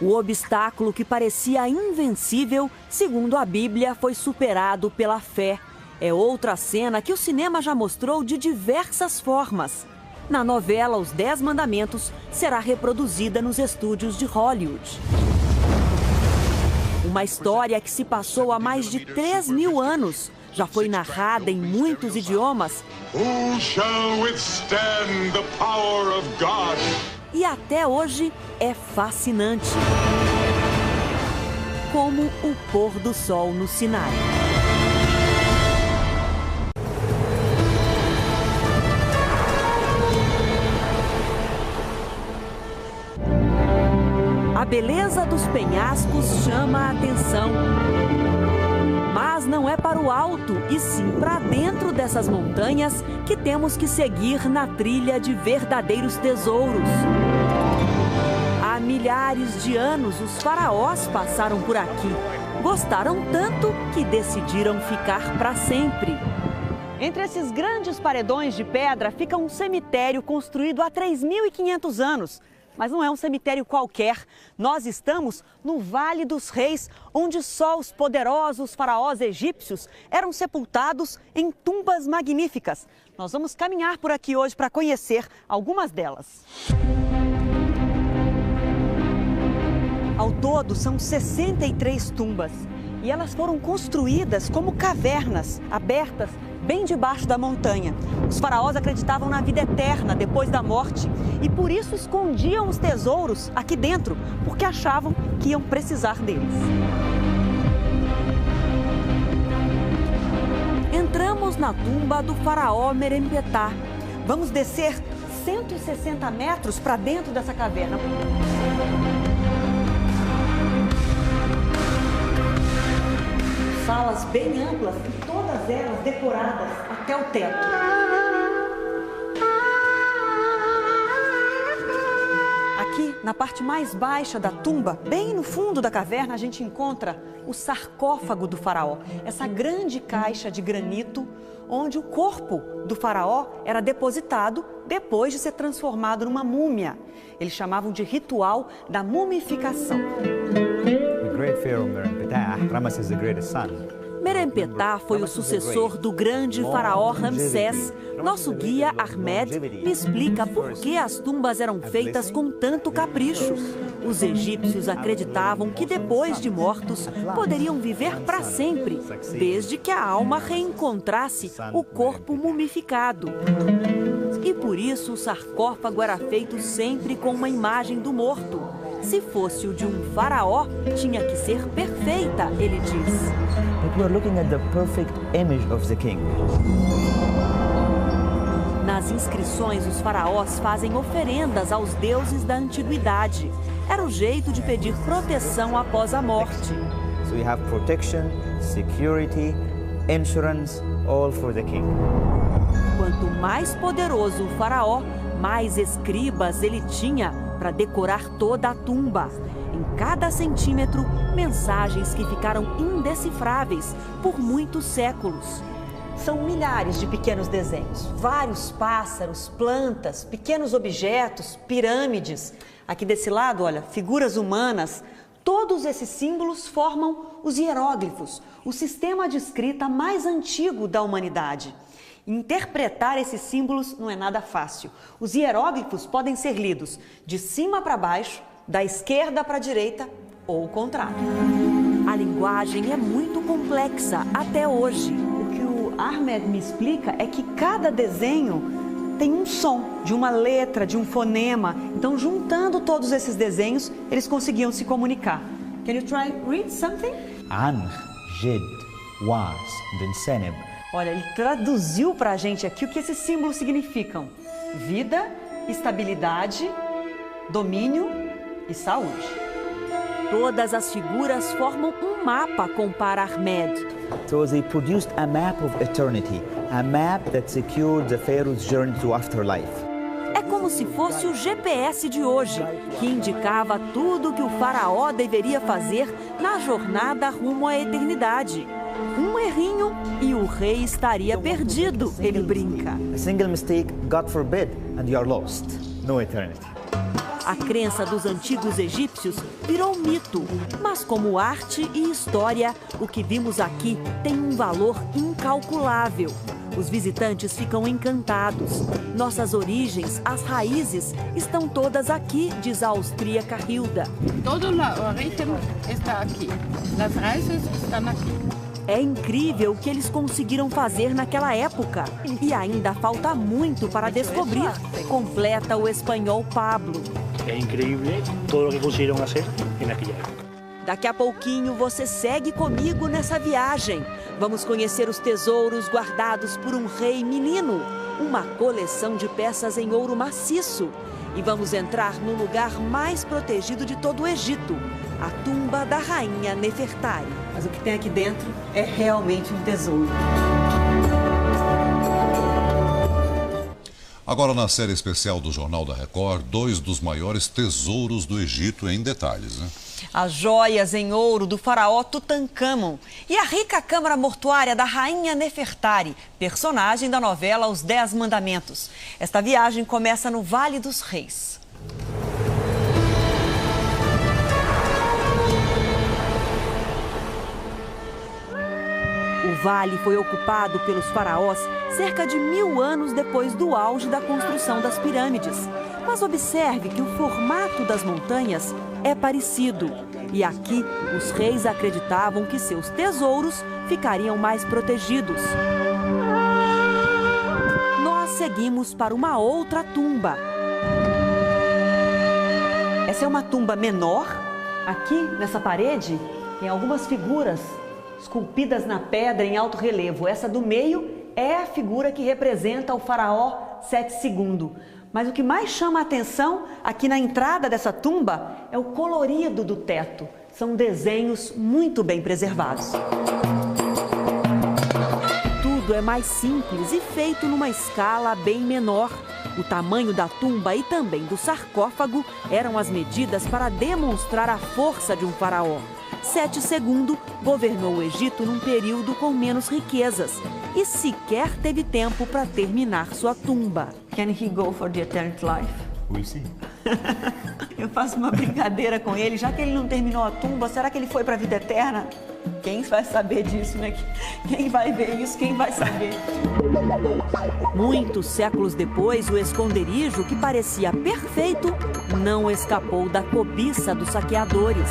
A: O obstáculo que parecia invencível, segundo a Bíblia, foi superado pela fé. É outra cena que o cinema já mostrou de diversas formas. Na novela Os 10 Mandamentos, será reproduzida nos estúdios de Hollywood. Uma história que se passou há mais de 3.000 anos. Já foi narrada em muitos idiomas.
K: Who shall withstand the power of God?
A: E até hoje é fascinante. Como o pôr do sol no Sinai. A beleza dos penhascos chama a atenção. Mas não é para o alto, e sim para dentro dessas montanhas que temos que seguir na trilha de verdadeiros tesouros. Há milhares de anos, os faraós passaram por aqui. Gostaram tanto que decidiram ficar para sempre. Entre esses grandes paredões de pedra fica um cemitério construído há 3.500 anos. Mas não é um cemitério qualquer. Nós estamos no Vale dos Reis, onde só os poderosos faraós egípcios eram sepultados em tumbas magníficas. Nós vamos caminhar por aqui hoje para conhecer algumas delas. Ao todo, são 63 tumbas. E elas foram construídas como cavernas abertas bem debaixo da montanha. Os faraós acreditavam na vida eterna depois da morte e por isso escondiam os tesouros aqui dentro, porque achavam que iam precisar deles. Entramos na tumba do faraó Merempetá. Vamos descer 160 metros para dentro dessa caverna. Salas bem amplas e todas elas decoradas até o teto. Aqui, na parte mais baixa da tumba, bem no fundo da caverna, a gente encontra o sarcófago do faraó. Essa grande caixa de granito onde o corpo do faraó era depositado depois de ser transformado numa múmia. Eles chamavam de ritual da mumificação. Merempetá foi o sucessor do grande faraó Ramsés. Nosso guia Ahmed me explica por que as tumbas eram feitas com tanto capricho. Os egípcios acreditavam que depois de mortos poderiam viver para sempre, desde que a alma reencontrasse o corpo mumificado. E por isso o sarcófago era feito sempre com uma imagem do morto. Se fosse o de um faraó, tinha que ser perfeita, ele diz.
F: But we're looking at the perfect image of the king.
I: Nas inscrições, os faraós fazem oferendas aos deuses da antiguidade. Era o jeito de pedir proteção após a morte.
F: So you have protection, security, insurance, all for the king.
I: Quanto mais poderoso o faraó, mais escribas ele tinha para decorar toda a tumba. Em cada centímetro, mensagens que ficaram indecifráveis por muitos séculos.
A: São milhares de pequenos desenhos, vários pássaros, plantas, pequenos objetos, pirâmides. Aqui desse lado, olha, figuras humanas. Todos esses símbolos formam os hieróglifos, o sistema de escrita mais antigo da humanidade. Interpretar esses símbolos não é nada fácil. Os hieróglifos podem ser lidos de cima para baixo, da esquerda para a direita ou o contrário.
I: A linguagem é muito complexa até hoje.
A: O que o Ahmed me explica é que cada desenho tem um som, de uma letra, de um fonema. Então, juntando todos esses desenhos, eles conseguiam se comunicar. Can you try read something?
F: An, Jid, Was, Dinseneb.
A: Olha, ele traduziu para a gente aqui o que esses símbolos significam: vida, estabilidade, domínio e saúde.
I: Todas as figuras formam um mapa, compara Ahmed.
F: So they produced a map of eternity, a map that secured the pharaoh's journey to afterlife.
I: É como se fosse o GPS de hoje, que indicava tudo o que o faraó deveria fazer na jornada rumo à eternidade. Um errinho e o rei estaria perdido, ele brinca.
F: A single mistake, God forbid, and you are lost. No eternity.
I: A crença dos antigos egípcios virou mito, mas como arte e história, o que vimos aqui tem um valor incalculável. Os visitantes ficam encantados. Nossas origens, as raízes, estão todas aqui, diz a austríaca Hilda.
L: Todo o origen está aqui. As raízes estão aqui.
I: É incrível o que eles conseguiram fazer naquela época. E ainda falta muito para descobrir, completa o espanhol Pablo.
M: É incrível tudo o que conseguiram fazer naquela época.
I: Daqui a pouquinho você segue comigo nessa viagem. Vamos conhecer os tesouros guardados por um rei menino, uma coleção de peças em ouro maciço. E vamos entrar no lugar mais protegido de todo o Egito, a tumba da rainha Nefertari.
A: Mas o que tem aqui dentro é realmente um tesouro.
B: Agora, na série especial do Jornal da Record, 2 dos maiores tesouros do Egito em detalhes, né?
A: As joias em ouro do faraó Tutancâmon e a rica câmara mortuária da rainha Nefertari, personagem da novela Os 10 Mandamentos. Esta viagem começa no Vale dos Reis.
I: O vale foi ocupado pelos faraós cerca de 1000 anos depois do auge da construção das pirâmides. Mas observe que o formato das montanhas é parecido. E aqui, os reis acreditavam que seus tesouros ficariam mais protegidos. Nós seguimos para uma outra tumba.
A: Essa é uma tumba menor. Aqui, nessa parede, tem algumas figuras esculpidas na pedra em alto relevo. Essa do meio é a figura que representa o faraó Sete II. Mas o que mais chama a atenção aqui na entrada dessa tumba é o colorido do teto. São desenhos muito bem preservados.
I: Tudo é mais simples e feito numa escala bem menor. O tamanho da tumba e também do sarcófago eram as medidas para demonstrar a força de um faraó. Sete II governou o Egito num período com menos riquezas e sequer teve tempo para terminar sua tumba.
A: Can he go for the eternity life?
F: We'll see.
A: Eu faço uma brincadeira com ele, já que ele não terminou a tumba, será que ele foi para a vida eterna? Quem vai saber disso, né? Quem vai ver isso, quem vai saber?
I: Muitos séculos depois, o esconderijo, que parecia perfeito, não escapou da cobiça dos saqueadores.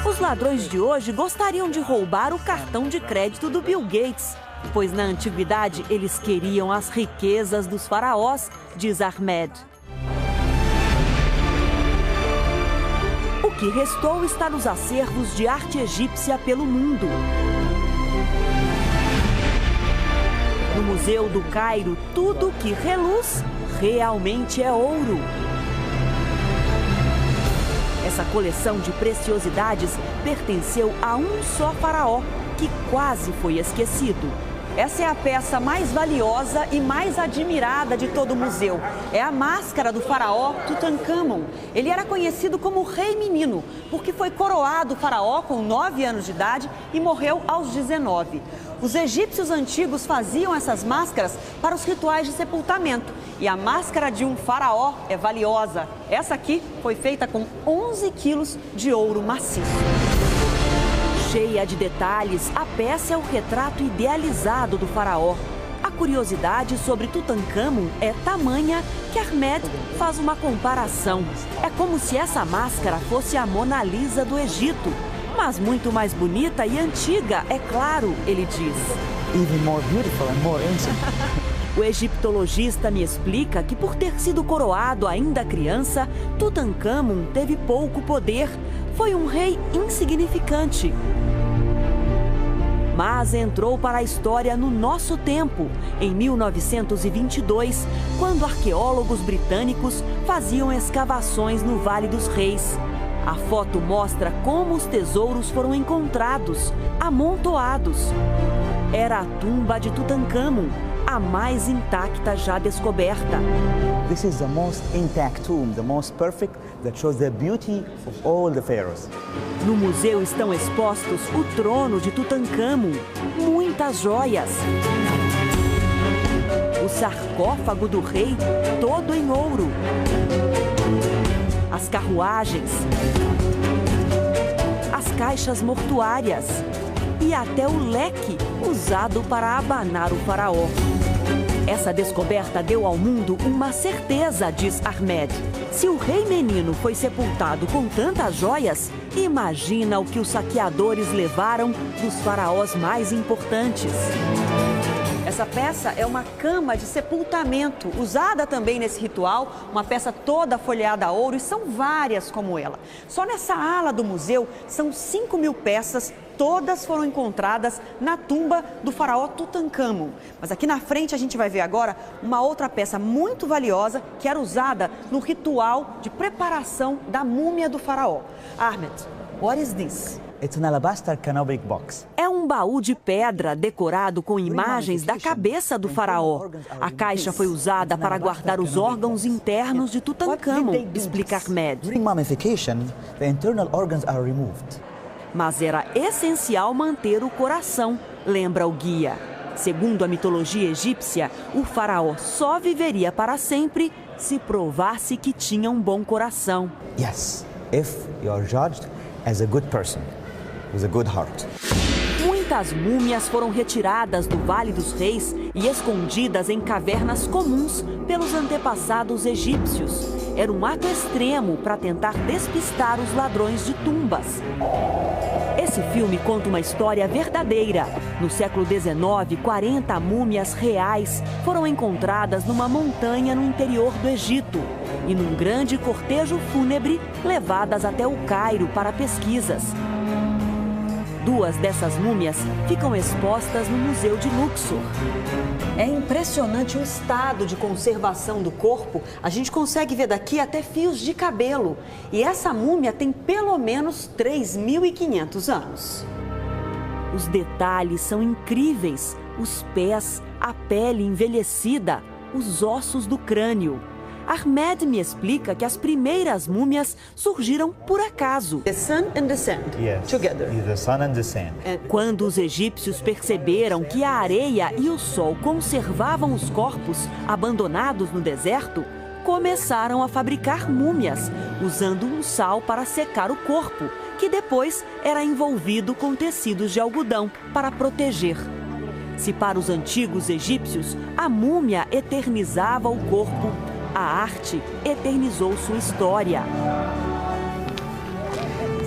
I: Os ladrões de hoje gostariam de roubar o cartão de crédito do Bill Gates, pois na antiguidade eles queriam as riquezas dos faraós, diz Ahmed. O que restou está nos acervos de arte egípcia pelo mundo. No Museu do Cairo, tudo que reluz realmente é ouro. Essa coleção de preciosidades pertenceu a um só faraó, que quase foi esquecido. Essa é a peça mais valiosa e mais admirada de todo o museu. É a máscara do faraó Tutankhamon. Ele era conhecido como Rei Menino, porque foi coroado faraó com 9 anos de idade e morreu aos 19. Os egípcios antigos faziam essas máscaras para os rituais de sepultamento. E a máscara de um faraó é valiosa. Essa aqui foi feita com 11 quilos de ouro maciço. Cheia de detalhes, a peça é o retrato idealizado do faraó. A curiosidade sobre Tutankhamon é tamanha que Ahmed faz uma comparação. É como se essa máscara fosse a Mona Lisa do Egito, mas muito mais bonita e antiga, é claro, ele diz.
F: Even more beautiful and more ancient.
I: O egiptologista me explica que, por ter sido coroado ainda criança, Tutankhamon teve pouco poder. Foi um rei insignificante. Mas entrou para a história no nosso tempo, em 1922, quando arqueólogos britânicos faziam escavações no Vale dos Reis. A foto mostra como os tesouros foram encontrados, amontoados. Era a tumba de Tutankhamon, a mais intacta já descoberta.
F: This is the most intact tomb, the most perfect, that shows the beauty of all the pharaohs.
I: No museu estão expostos o trono de Tutankhamon, muitas joias. O sarcófago do rei, todo em ouro. As carruagens. As caixas mortuárias. E até o leque usado para abanar o faraó. Essa descoberta deu ao mundo uma certeza, diz Ahmed. Se o Rei Menino foi sepultado com tantas joias, imagina o que os saqueadores levaram dos faraós mais importantes. Essa peça é uma cama de sepultamento, usada também nesse ritual, uma peça toda folheada a ouro, e são várias como ela. Só nessa ala do museu são 5.000 peças, todas foram encontradas na tumba do faraó Tutankhamon. Mas aqui na frente a gente vai ver agora uma outra peça muito valiosa que era usada no ritual de preparação da múmia do faraó. Ahmed, what is this?
F: It's an alabaster canopic box.
I: É um baú de pedra decorado com imagens da cabeça do faraó. A caixa foi usada para guardar os órgãos internos de Tutankhamon, explica Ahmed.
F: During mummification, the internal organs are removed.
I: Mas era essencial manter o coração, lembra o guia. Segundo a mitologia egípcia, o faraó só viveria para sempre se provasse que tinha um bom coração.
F: Yes, if you are judged as a good person, with a good heart.
I: Muitas múmias foram retiradas do Vale dos Reis e escondidas em cavernas comuns pelos antepassados egípcios. Era um ato extremo para tentar despistar os ladrões de tumbas. Esse filme conta uma história verdadeira. No século XIX, 40 múmias reais foram encontradas numa montanha no interior do Egito e num grande cortejo fúnebre levadas até o Cairo para pesquisas. 2 dessas múmias ficam expostas no Museu de Luxor. É impressionante o estado de conservação do corpo. A gente consegue ver daqui até fios de cabelo. E essa múmia tem pelo menos 3.500 anos. Os detalhes são incríveis. Os pés, a pele envelhecida, os ossos do crânio. Ahmed me explica que as primeiras múmias surgiram por acaso.
C: The sun and the sand, together.
F: The sun and the sand.
I: Quando os egípcios perceberam que a areia e o sol conservavam os corpos abandonados no deserto, começaram a fabricar múmias, usando um sal para secar o corpo, que depois era envolvido com tecidos de algodão para proteger. Se para os antigos egípcios a múmia eternizava o corpo, a arte eternizou sua história.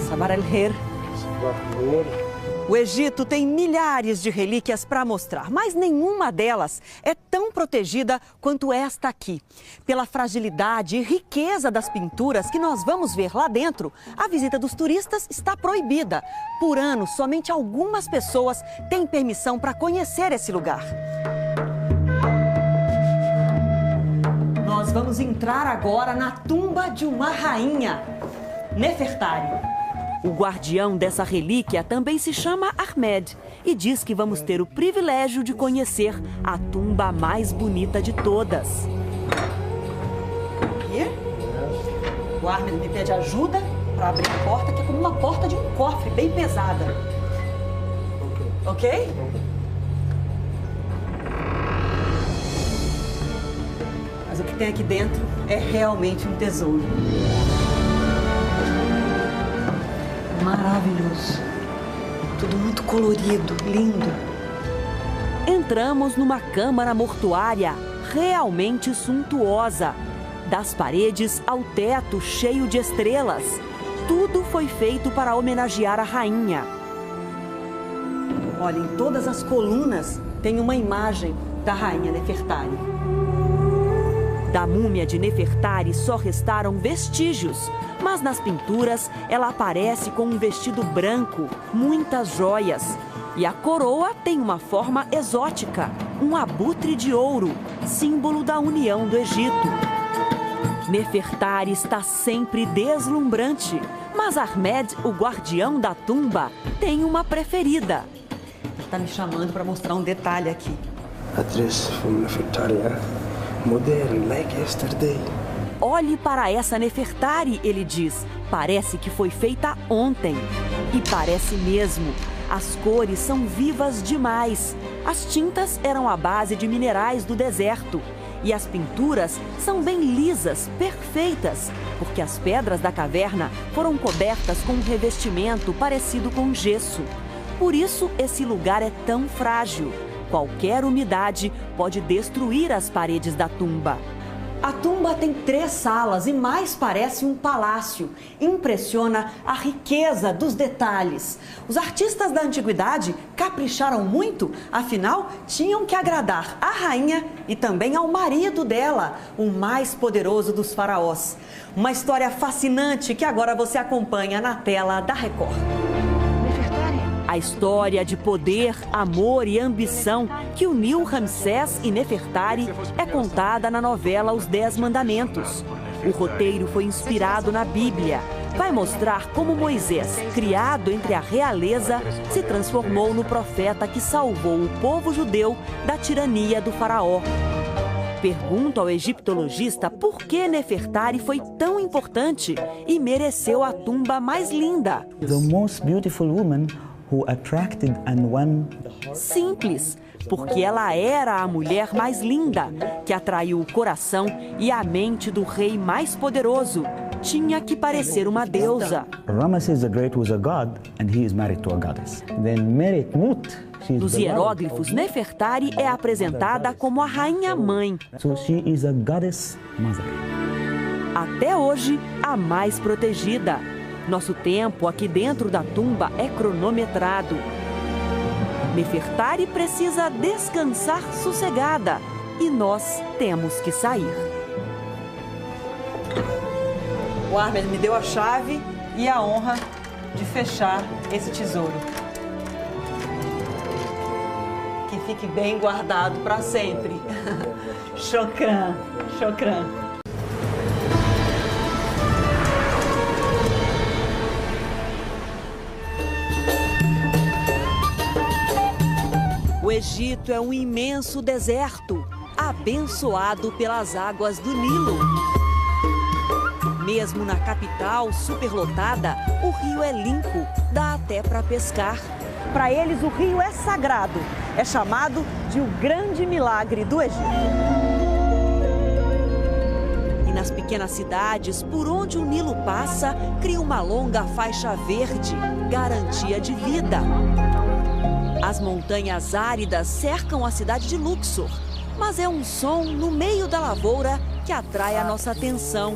I: Sabah al-Khair. O Egito tem milhares de relíquias para mostrar, mas nenhuma delas é tão protegida quanto esta aqui. Pela fragilidade e riqueza das pinturas que nós vamos ver lá dentro, a visita dos turistas está proibida. Por ano, somente algumas pessoas têm permissão para conhecer esse lugar.
A: vamos entrar agora na tumba de uma rainha, Nefertari. O guardião dessa relíquia também se chama Ahmed e diz que vamos ter o privilégio de conhecer a tumba mais bonita de todas. Aqui. O Ahmed me pede ajuda para abrir a porta, que é como uma porta de um cofre, bem pesada. Ok? Mas o que tem aqui dentro é realmente um tesouro. Maravilhoso. Tudo muito colorido, lindo. Entramos numa câmara mortuária realmente suntuosa. Das paredes ao teto cheio de estrelas. Tudo foi feito para homenagear a rainha. Olha, em todas as colunas tem uma imagem da rainha Nefertari. Da múmia de Nefertari só restaram vestígios, mas nas pinturas ela aparece com um vestido branco, muitas joias. E a coroa tem uma forma exótica, um abutre de ouro, símbolo da união do Egito. Nefertari está sempre deslumbrante, mas Ahmed, o guardião da tumba, tem uma preferida. Ele está me chamando para mostrar um detalhe aqui.
N: A dress from Nefertari, modern like yesterday.
A: Olhe para essa Nefertari, ele diz. Parece que foi feita ontem. E parece mesmo. As cores são vivas demais. As tintas eram à base de minerais do deserto. E as pinturas são bem lisas, perfeitas, porque as pedras da caverna foram cobertas com um revestimento parecido com gesso. Por isso, esse lugar é tão frágil. Qualquer umidade pode destruir as paredes da tumba. A tumba tem 3 salas e mais parece um palácio. Impressiona a riqueza dos detalhes. Os artistas da antiguidade capricharam muito, afinal, tinham que agradar à rainha e também ao marido dela, o mais poderoso dos faraós. Uma história fascinante que agora você acompanha na tela da Record. A história de poder, amor e ambição que uniu Ramsés e Nefertari é contada na novela Os 10 Mandamentos. O roteiro foi inspirado na Bíblia. Vai mostrar como Moisés, criado entre a realeza, se transformou no profeta que salvou o povo judeu da tirania do faraó. Pergunto ao egiptologista por que Nefertari foi tão importante e mereceu a tumba mais linda.
F: The most beautiful woman who attracted and won.
A: Simples, porque ela era a mulher mais linda, que atraiu o coração e a mente do rei mais poderoso. Tinha que parecer uma deusa.
F: Ramesses the Great was a god and he is married to a goddess. Then Merit Mut.
A: Nos hieróglifos, Nefertari é apresentada como a rainha-mãe.
F: So she is a goddess mother.
A: Até hoje, a mais protegida. Nosso tempo aqui dentro da tumba é cronometrado. Nefertari precisa descansar sossegada e nós temos que sair. O Ahmed me deu a chave e a honra de fechar esse tesouro. Que fique bem guardado para sempre. Shukran, shukran. O Egito é um imenso deserto, abençoado pelas águas do Nilo. Mesmo na capital superlotada, o rio é limpo, dá até para pescar. Para eles, o rio é sagrado, é chamado de o grande milagre do Egito. E nas pequenas cidades, por onde o Nilo passa, cria uma longa faixa verde, garantia de vida. As montanhas áridas cercam a cidade de Luxor, mas é um som no meio da lavoura que atrai a nossa atenção.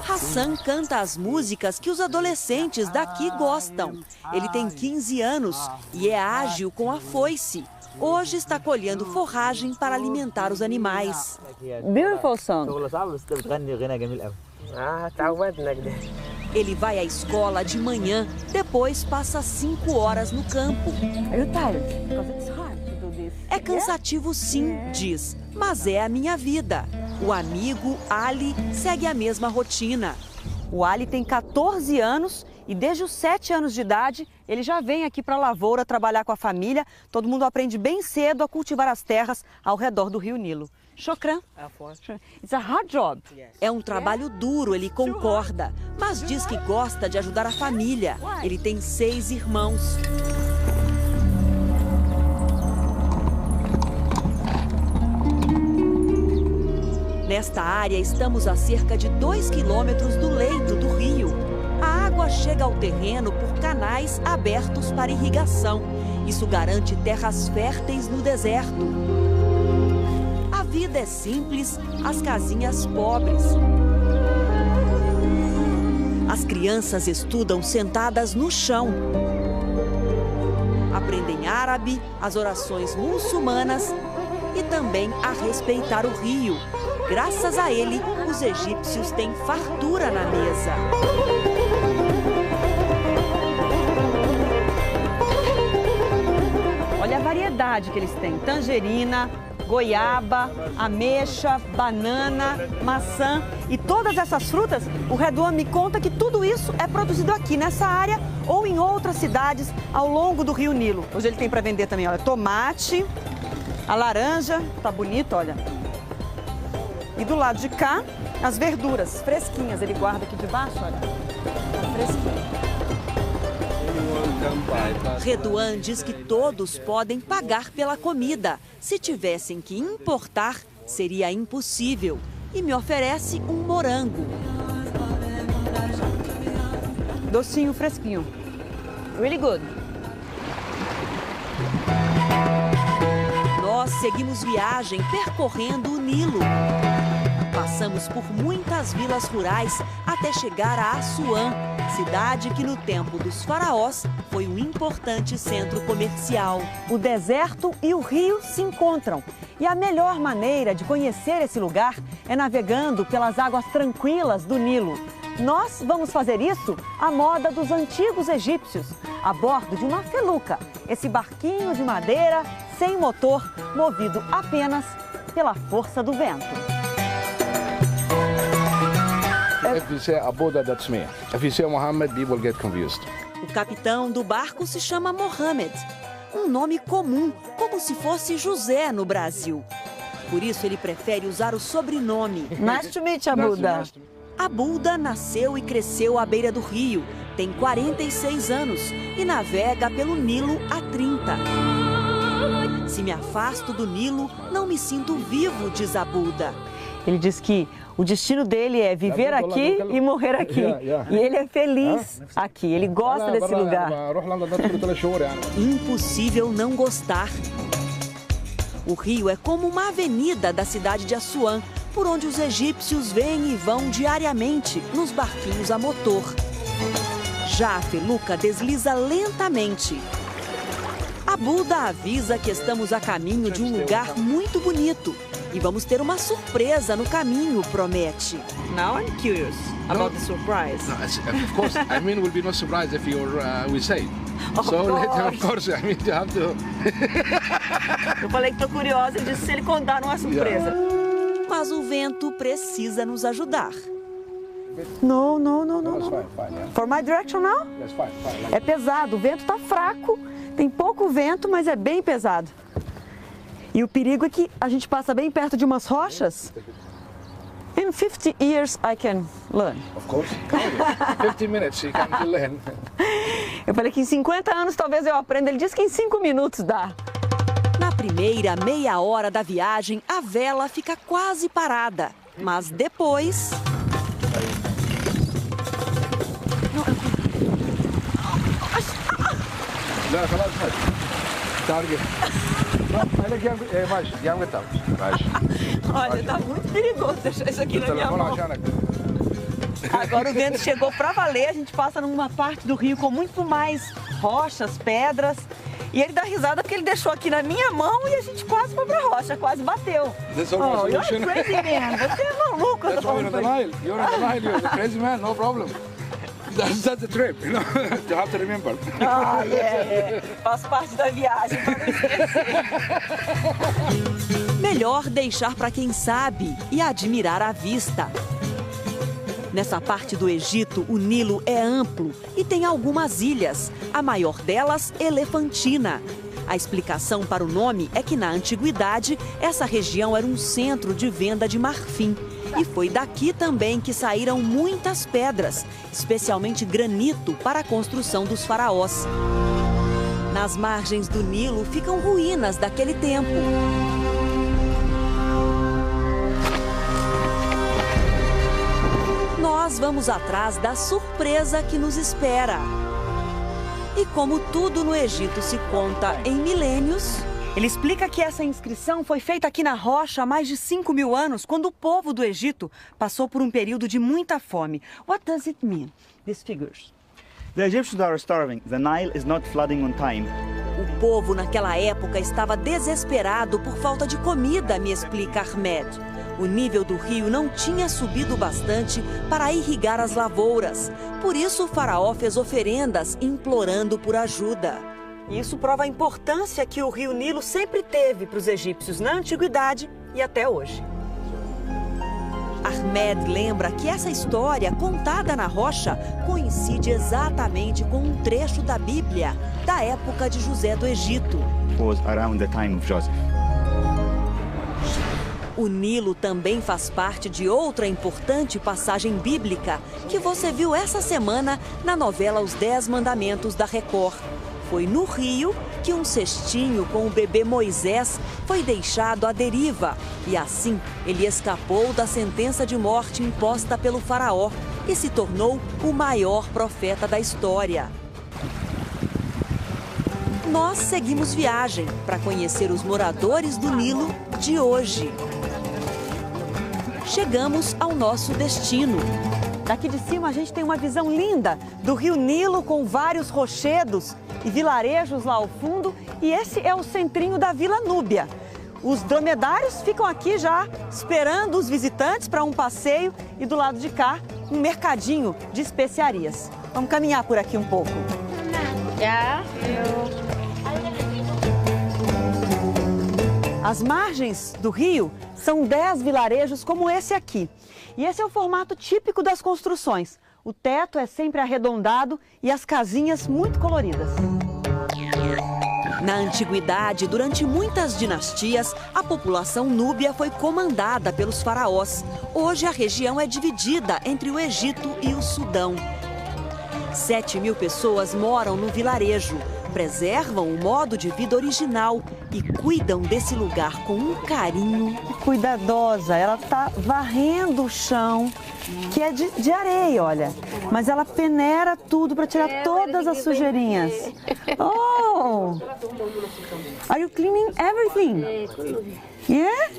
A: Hassan canta as músicas que os adolescentes daqui gostam. Ele tem 15 anos e é ágil com a foice. Hoje está colhendo forragem para alimentar os animais. Beautiful song. Ele vai à escola de manhã, depois passa 5 horas no campo. É cansativo sim, diz,
I: mas é a minha vida. O amigo Ali segue a mesma rotina.
A: O Ali tem 14 anos e desde os 7 anos de idade ele já vem aqui para a lavoura trabalhar com a família. Todo mundo aprende bem cedo a cultivar as terras ao redor do Rio Nilo. Shukran. It's a hard job.
I: É um trabalho duro, ele concorda, mas diz que gosta de ajudar a família. Ele tem 6 irmãos. Nesta área, estamos a cerca de 2 quilômetros do leito do rio. A água chega ao terreno por canais abertos para irrigação. Isso garante terras férteis no deserto. A vida é simples, as casinhas pobres. As crianças estudam sentadas no chão. Aprendem árabe, as orações muçulmanas e também a respeitar o rio. Graças a ele, os egípcios têm fartura na mesa.
A: Olha a variedade que eles têm. Tangerina, goiaba, ameixa, banana, maçã. E todas essas frutas, o Redouan me conta que tudo isso é produzido aqui nessa área ou em outras cidades ao longo do Rio Nilo. Hoje ele tem para vender também, olha, tomate, a laranja, tá bonito, olha. E do lado de cá, as verduras fresquinhas. Ele guarda aqui debaixo, olha. Tá fresquinho.
I: Redouan diz que todos podem pagar pela comida. Se tivessem que importar, seria impossível. E me oferece um morango.
A: Docinho, fresquinho. Really good.
I: Nós seguimos viagem percorrendo o Nilo. Passamos por muitas vilas rurais até chegar a Assuã, cidade que no tempo dos faraós foi um importante centro comercial.
A: O deserto e o rio se encontram. E a melhor maneira de conhecer esse lugar é navegando pelas águas tranquilas do Nilo. Nós vamos fazer isso à moda dos antigos egípcios, a bordo de uma feluca, esse barquinho de madeira sem motor, movido apenas pela força do vento.
N: If you say Abuda, that's me. If you say Muhammad, people get confused.
I: O capitão do barco se chama Mohammed, um nome comum, como se fosse José no Brasil. Por isso ele prefere usar o sobrenome.
A: Nice to meet you, Abuda.
I: Abuda nasceu e cresceu à beira do rio, tem 46 anos e navega pelo Nilo há 30. Se me afasto do Nilo, não me sinto vivo, diz Abuda.
A: Ele diz que o destino dele é viver aqui e morrer aqui. E ele é feliz aqui, ele gosta desse lugar.
I: Impossível não gostar. O rio é como uma avenida da cidade de Assuã, por onde os egípcios vêm e vão diariamente nos barquinhos a motor. Já a feluca desliza lentamente. Abuda avisa que estamos a caminho de um lugar muito bonito. E vamos ter uma surpresa no caminho, promete.
A: Now I'm curious about the surprise.
N: No, of course, I mean, will be no surprise if we say. So later, of course, I mean, you have to.
A: Eu falei que tô curiosa, ele disse se ele contar não é surpresa.
I: Mas o vento precisa nos ajudar.
A: No.
N: Fine, yeah.
A: For my direction now?
N: Yes, fine.
A: É pesado, o vento tá fraco, tem pouco vento, mas é bem pesado. E o perigo é que a gente passa bem perto de umas rochas. In 50 years I can learn.
N: Of course. 50 minutes you can learn.
A: Eu falei que em 50 anos talvez eu aprenda. Ele disse que em 5 minutos dá.
I: Na primeira meia hora da viagem, a vela fica quase parada. Mas depois...
A: Olha, tá muito perigoso deixar isso aqui na minha mão. Agora o vento chegou pra valer, a gente passa numa parte do rio com muito mais rochas, pedras. E ele dá risada porque ele deixou aqui na minha mão e a gente quase foi pra rocha, quase bateu. Oh, you're crazy man, você é maluco.
N: That's why you're in the Nile. You're in the Nile, you're a crazy man, no problem. That's the trip, you know, you have to remember.
A: Ah, yeah. Faz parte da viagem, para não esquecer.
I: Melhor deixar para quem sabe e admirar à vista. Nessa parte do Egito, o Nilo é amplo e tem algumas ilhas, a maior delas, Elefantina. A explicação para o nome é que, na antiguidade, essa região era um centro de venda de marfim. E foi daqui também que saíram muitas pedras, especialmente granito, para a construção dos faraós. Nas margens do Nilo ficam ruínas daquele tempo. Nós vamos atrás da surpresa que nos espera. E como tudo no Egito se conta em milênios...
A: Ele explica que essa inscrição foi feita aqui na rocha há mais de 5.000 anos, quando o povo do Egito passou por um período de muita fome. What does it mean, these figures?
F: The Egyptians are starving. The Nile is not flooding on time.
I: O povo naquela época estava desesperado por falta de comida, me explica Ahmed. O nível do rio não tinha subido bastante para irrigar as lavouras. Por isso o faraó fez oferendas implorando por ajuda.
A: E isso prova a importância que o rio Nilo sempre teve para os egípcios na antiguidade e até hoje.
I: Ahmed lembra que essa história contada na rocha coincide exatamente com um trecho da Bíblia da época de José do Egito.
F: It was around the time of Joseph.
I: O Nilo também faz parte de outra importante passagem bíblica que você viu essa semana na novela Os 10 Mandamentos da Record. Foi no rio que um cestinho com o bebê Moisés foi deixado à deriva. E assim, ele escapou da sentença de morte imposta pelo faraó e se tornou o maior profeta da história. Nós seguimos viagem para conhecer os moradores do Nilo de hoje. Chegamos ao nosso destino.
A: Daqui de cima a gente tem uma visão linda do rio Nilo com vários rochedos e vilarejos lá ao fundo. E esse é o centrinho da Vila Núbia. Os dromedários ficam aqui já esperando os visitantes para um passeio e do lado de cá um mercadinho de especiarias. Vamos caminhar por aqui um pouco. As margens do rio são 10 vilarejos como esse aqui. E esse é o formato típico das construções. O teto é sempre arredondado e as casinhas muito coloridas.
I: Na antiguidade, durante muitas dinastias, a população núbia foi comandada pelos faraós. Hoje a região é dividida entre o Egito e o Sudão. 7.000 pessoas moram no vilarejo, preservam o modo de vida original e cuidam desse lugar com um carinho.
A: Cuidadosa, ela está varrendo o chão, que é de areia, olha. Mas ela peneira tudo para tirar todas as sujeirinhas. Oh! Are you cleaning everything? Yeah?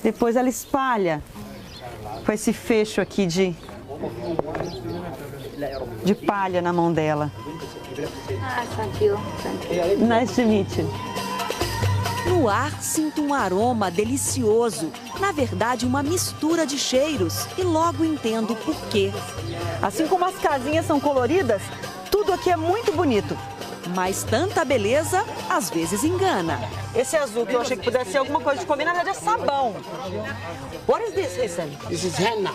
A: Depois ela espalha com esse fecho aqui de palha na mão dela.
D: Thank you.
A: Nice to meet you.
I: No ar, sinto um aroma delicioso. Na verdade, uma mistura de cheiros. E logo entendo por quê.
A: Assim como as casinhas são coloridas, tudo aqui é muito bonito.
I: Mas tanta beleza, às vezes engana.
A: Esse azul que eu achei que pudesse ser alguma coisa de comer, na verdade é sabão. What is this, Hissam?
O: This is henna.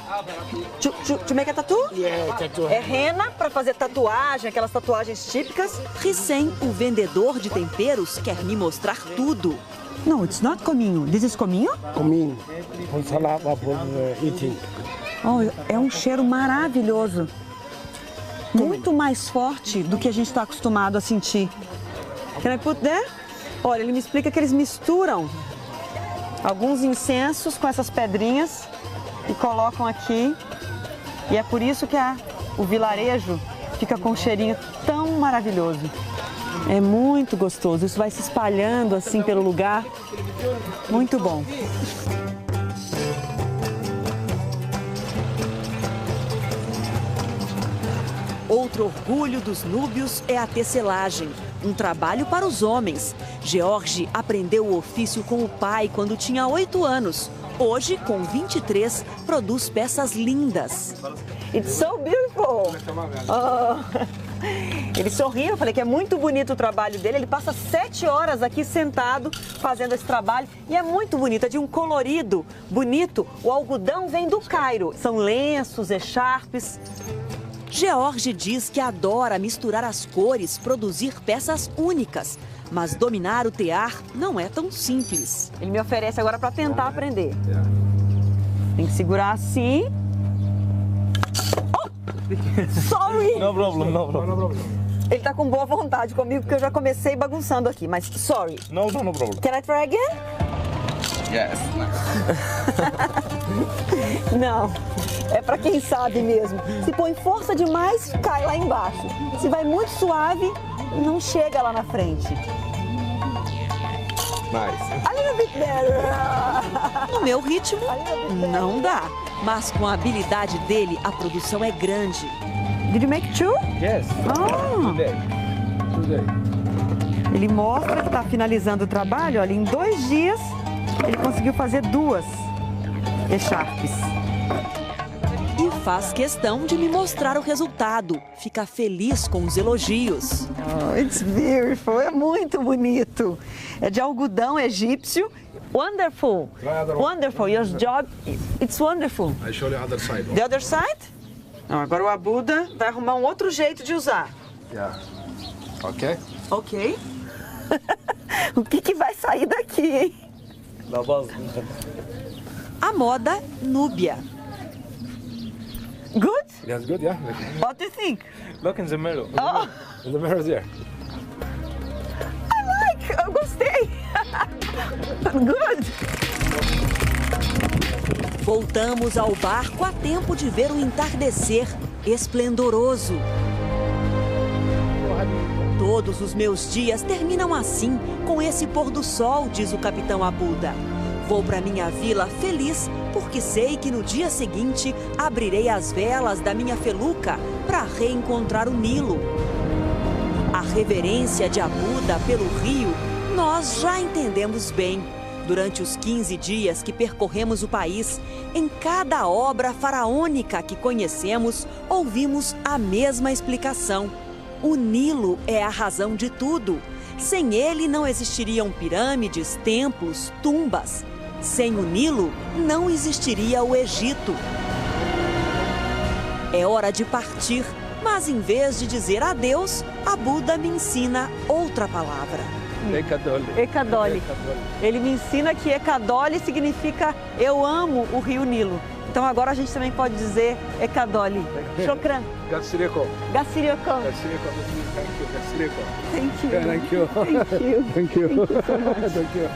A: To make a tattoo?
O: Yeah, tattoo.
A: É rena para fazer tatuagem, aquelas tatuagens típicas.
I: Hissam, o vendedor de temperos, quer me mostrar tudo.
A: No, it's not cominho. This is cominho?
O: Cominho. Com salada for eating.
A: Oh, é um cheiro maravilhoso. Muito mais forte do que a gente está acostumado a sentir. Can I put there? Olha, ele me explica que eles misturam alguns incensos com essas pedrinhas e colocam aqui. E é por isso que o vilarejo fica com um cheirinho tão maravilhoso. É muito gostoso. Isso vai se espalhando assim pelo lugar. Muito bom.
I: Outro orgulho dos núbios é a tecelagem, um trabalho para os homens. George aprendeu o ofício com o pai quando tinha 8 anos. Hoje, com 23, produz peças lindas.
A: It's so beautiful. Oh, Ele sorriu, eu falei que é muito bonito o trabalho dele. Ele passa 7 horas aqui sentado fazendo esse trabalho e é muito bonito, é de um colorido bonito. O algodão vem do Cairo, são lenços, echarpes.
I: George diz que adora misturar as cores, produzir peças únicas. Mas dominar o tear não é tão simples.
A: Ele me oferece agora para tentar aprender. Tem que segurar assim. Oh! Sorry!
F: No problem, no problem.
A: Ele tá com boa vontade comigo, porque eu já comecei bagunçando aqui, mas sorry.
F: No problem.
A: Can I try again?
F: Yes.
A: Não, é pra quem sabe mesmo. Se põe força demais, cai lá embaixo. Se vai muito suave, não chega lá na frente.
F: Nice.
A: A little bit better.
I: No meu ritmo, não dá. Mas com a habilidade dele, a produção é grande.
A: Did you make 2?
F: Yes. Today.
A: Ele mostra que está finalizando o trabalho. Olha, em 2 dias, ele conseguiu fazer 2 echarpes.
I: E faz questão de me mostrar o resultado. Fica feliz com os elogios.
A: Oh, it's beautiful. É muito bonito. É de algodão egípcio. Wonderful. Wonderful. Your job, it's wonderful.
N: I show you the other side.
A: The other side? Não, agora o Abuda vai arrumar um outro jeito de usar.
N: Yeah. Okay.
A: Ok. O que vai sair daqui, hein?
I: A moda núbia.
A: Good?
N: That's good, yeah.
A: What do you think?
F: Look in the mirror.
A: Oh,
N: The mirror there.
A: I like. Eu gostei. Good.
I: Voltamos ao barco a tempo de ver o entardecer esplendoroso. Todos os meus dias terminam assim, com esse pôr do sol, diz o capitão Abuda. Vou para minha vila feliz, porque sei que no dia seguinte abrirei as velas da minha feluca para reencontrar o Nilo. A reverência de Abuda pelo rio, nós já entendemos bem. Durante os 15 dias que percorremos o país, em cada obra faraônica que conhecemos, ouvimos a mesma explicação. O Nilo é a razão de tudo. Sem ele não existiriam pirâmides, templos, tumbas. Sem o Nilo, não existiria o Egito. É hora de partir, mas em vez de dizer adeus, Abuda me ensina outra palavra.
N: Ekadoli.
A: Ekadoli. Ele me ensina que Ekadoli significa eu amo o rio Nilo. Então agora a gente também pode dizer Ekadoli. Shokran.
N: Gatsireko.
A: Gatsireko.
N: Gatsireko.
A: Thank you.
N: Thank you.
A: Thank you.
N: Thank you.
A: Thank you so much.
N: Thank you.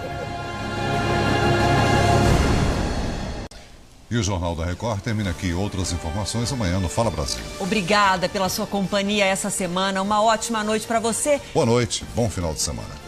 B: E o Jornal da Record termina aqui. Outras informações amanhã no Fala Brasil.
A: Obrigada pela sua companhia essa semana. Uma ótima noite para você.
B: Boa noite, bom final de semana.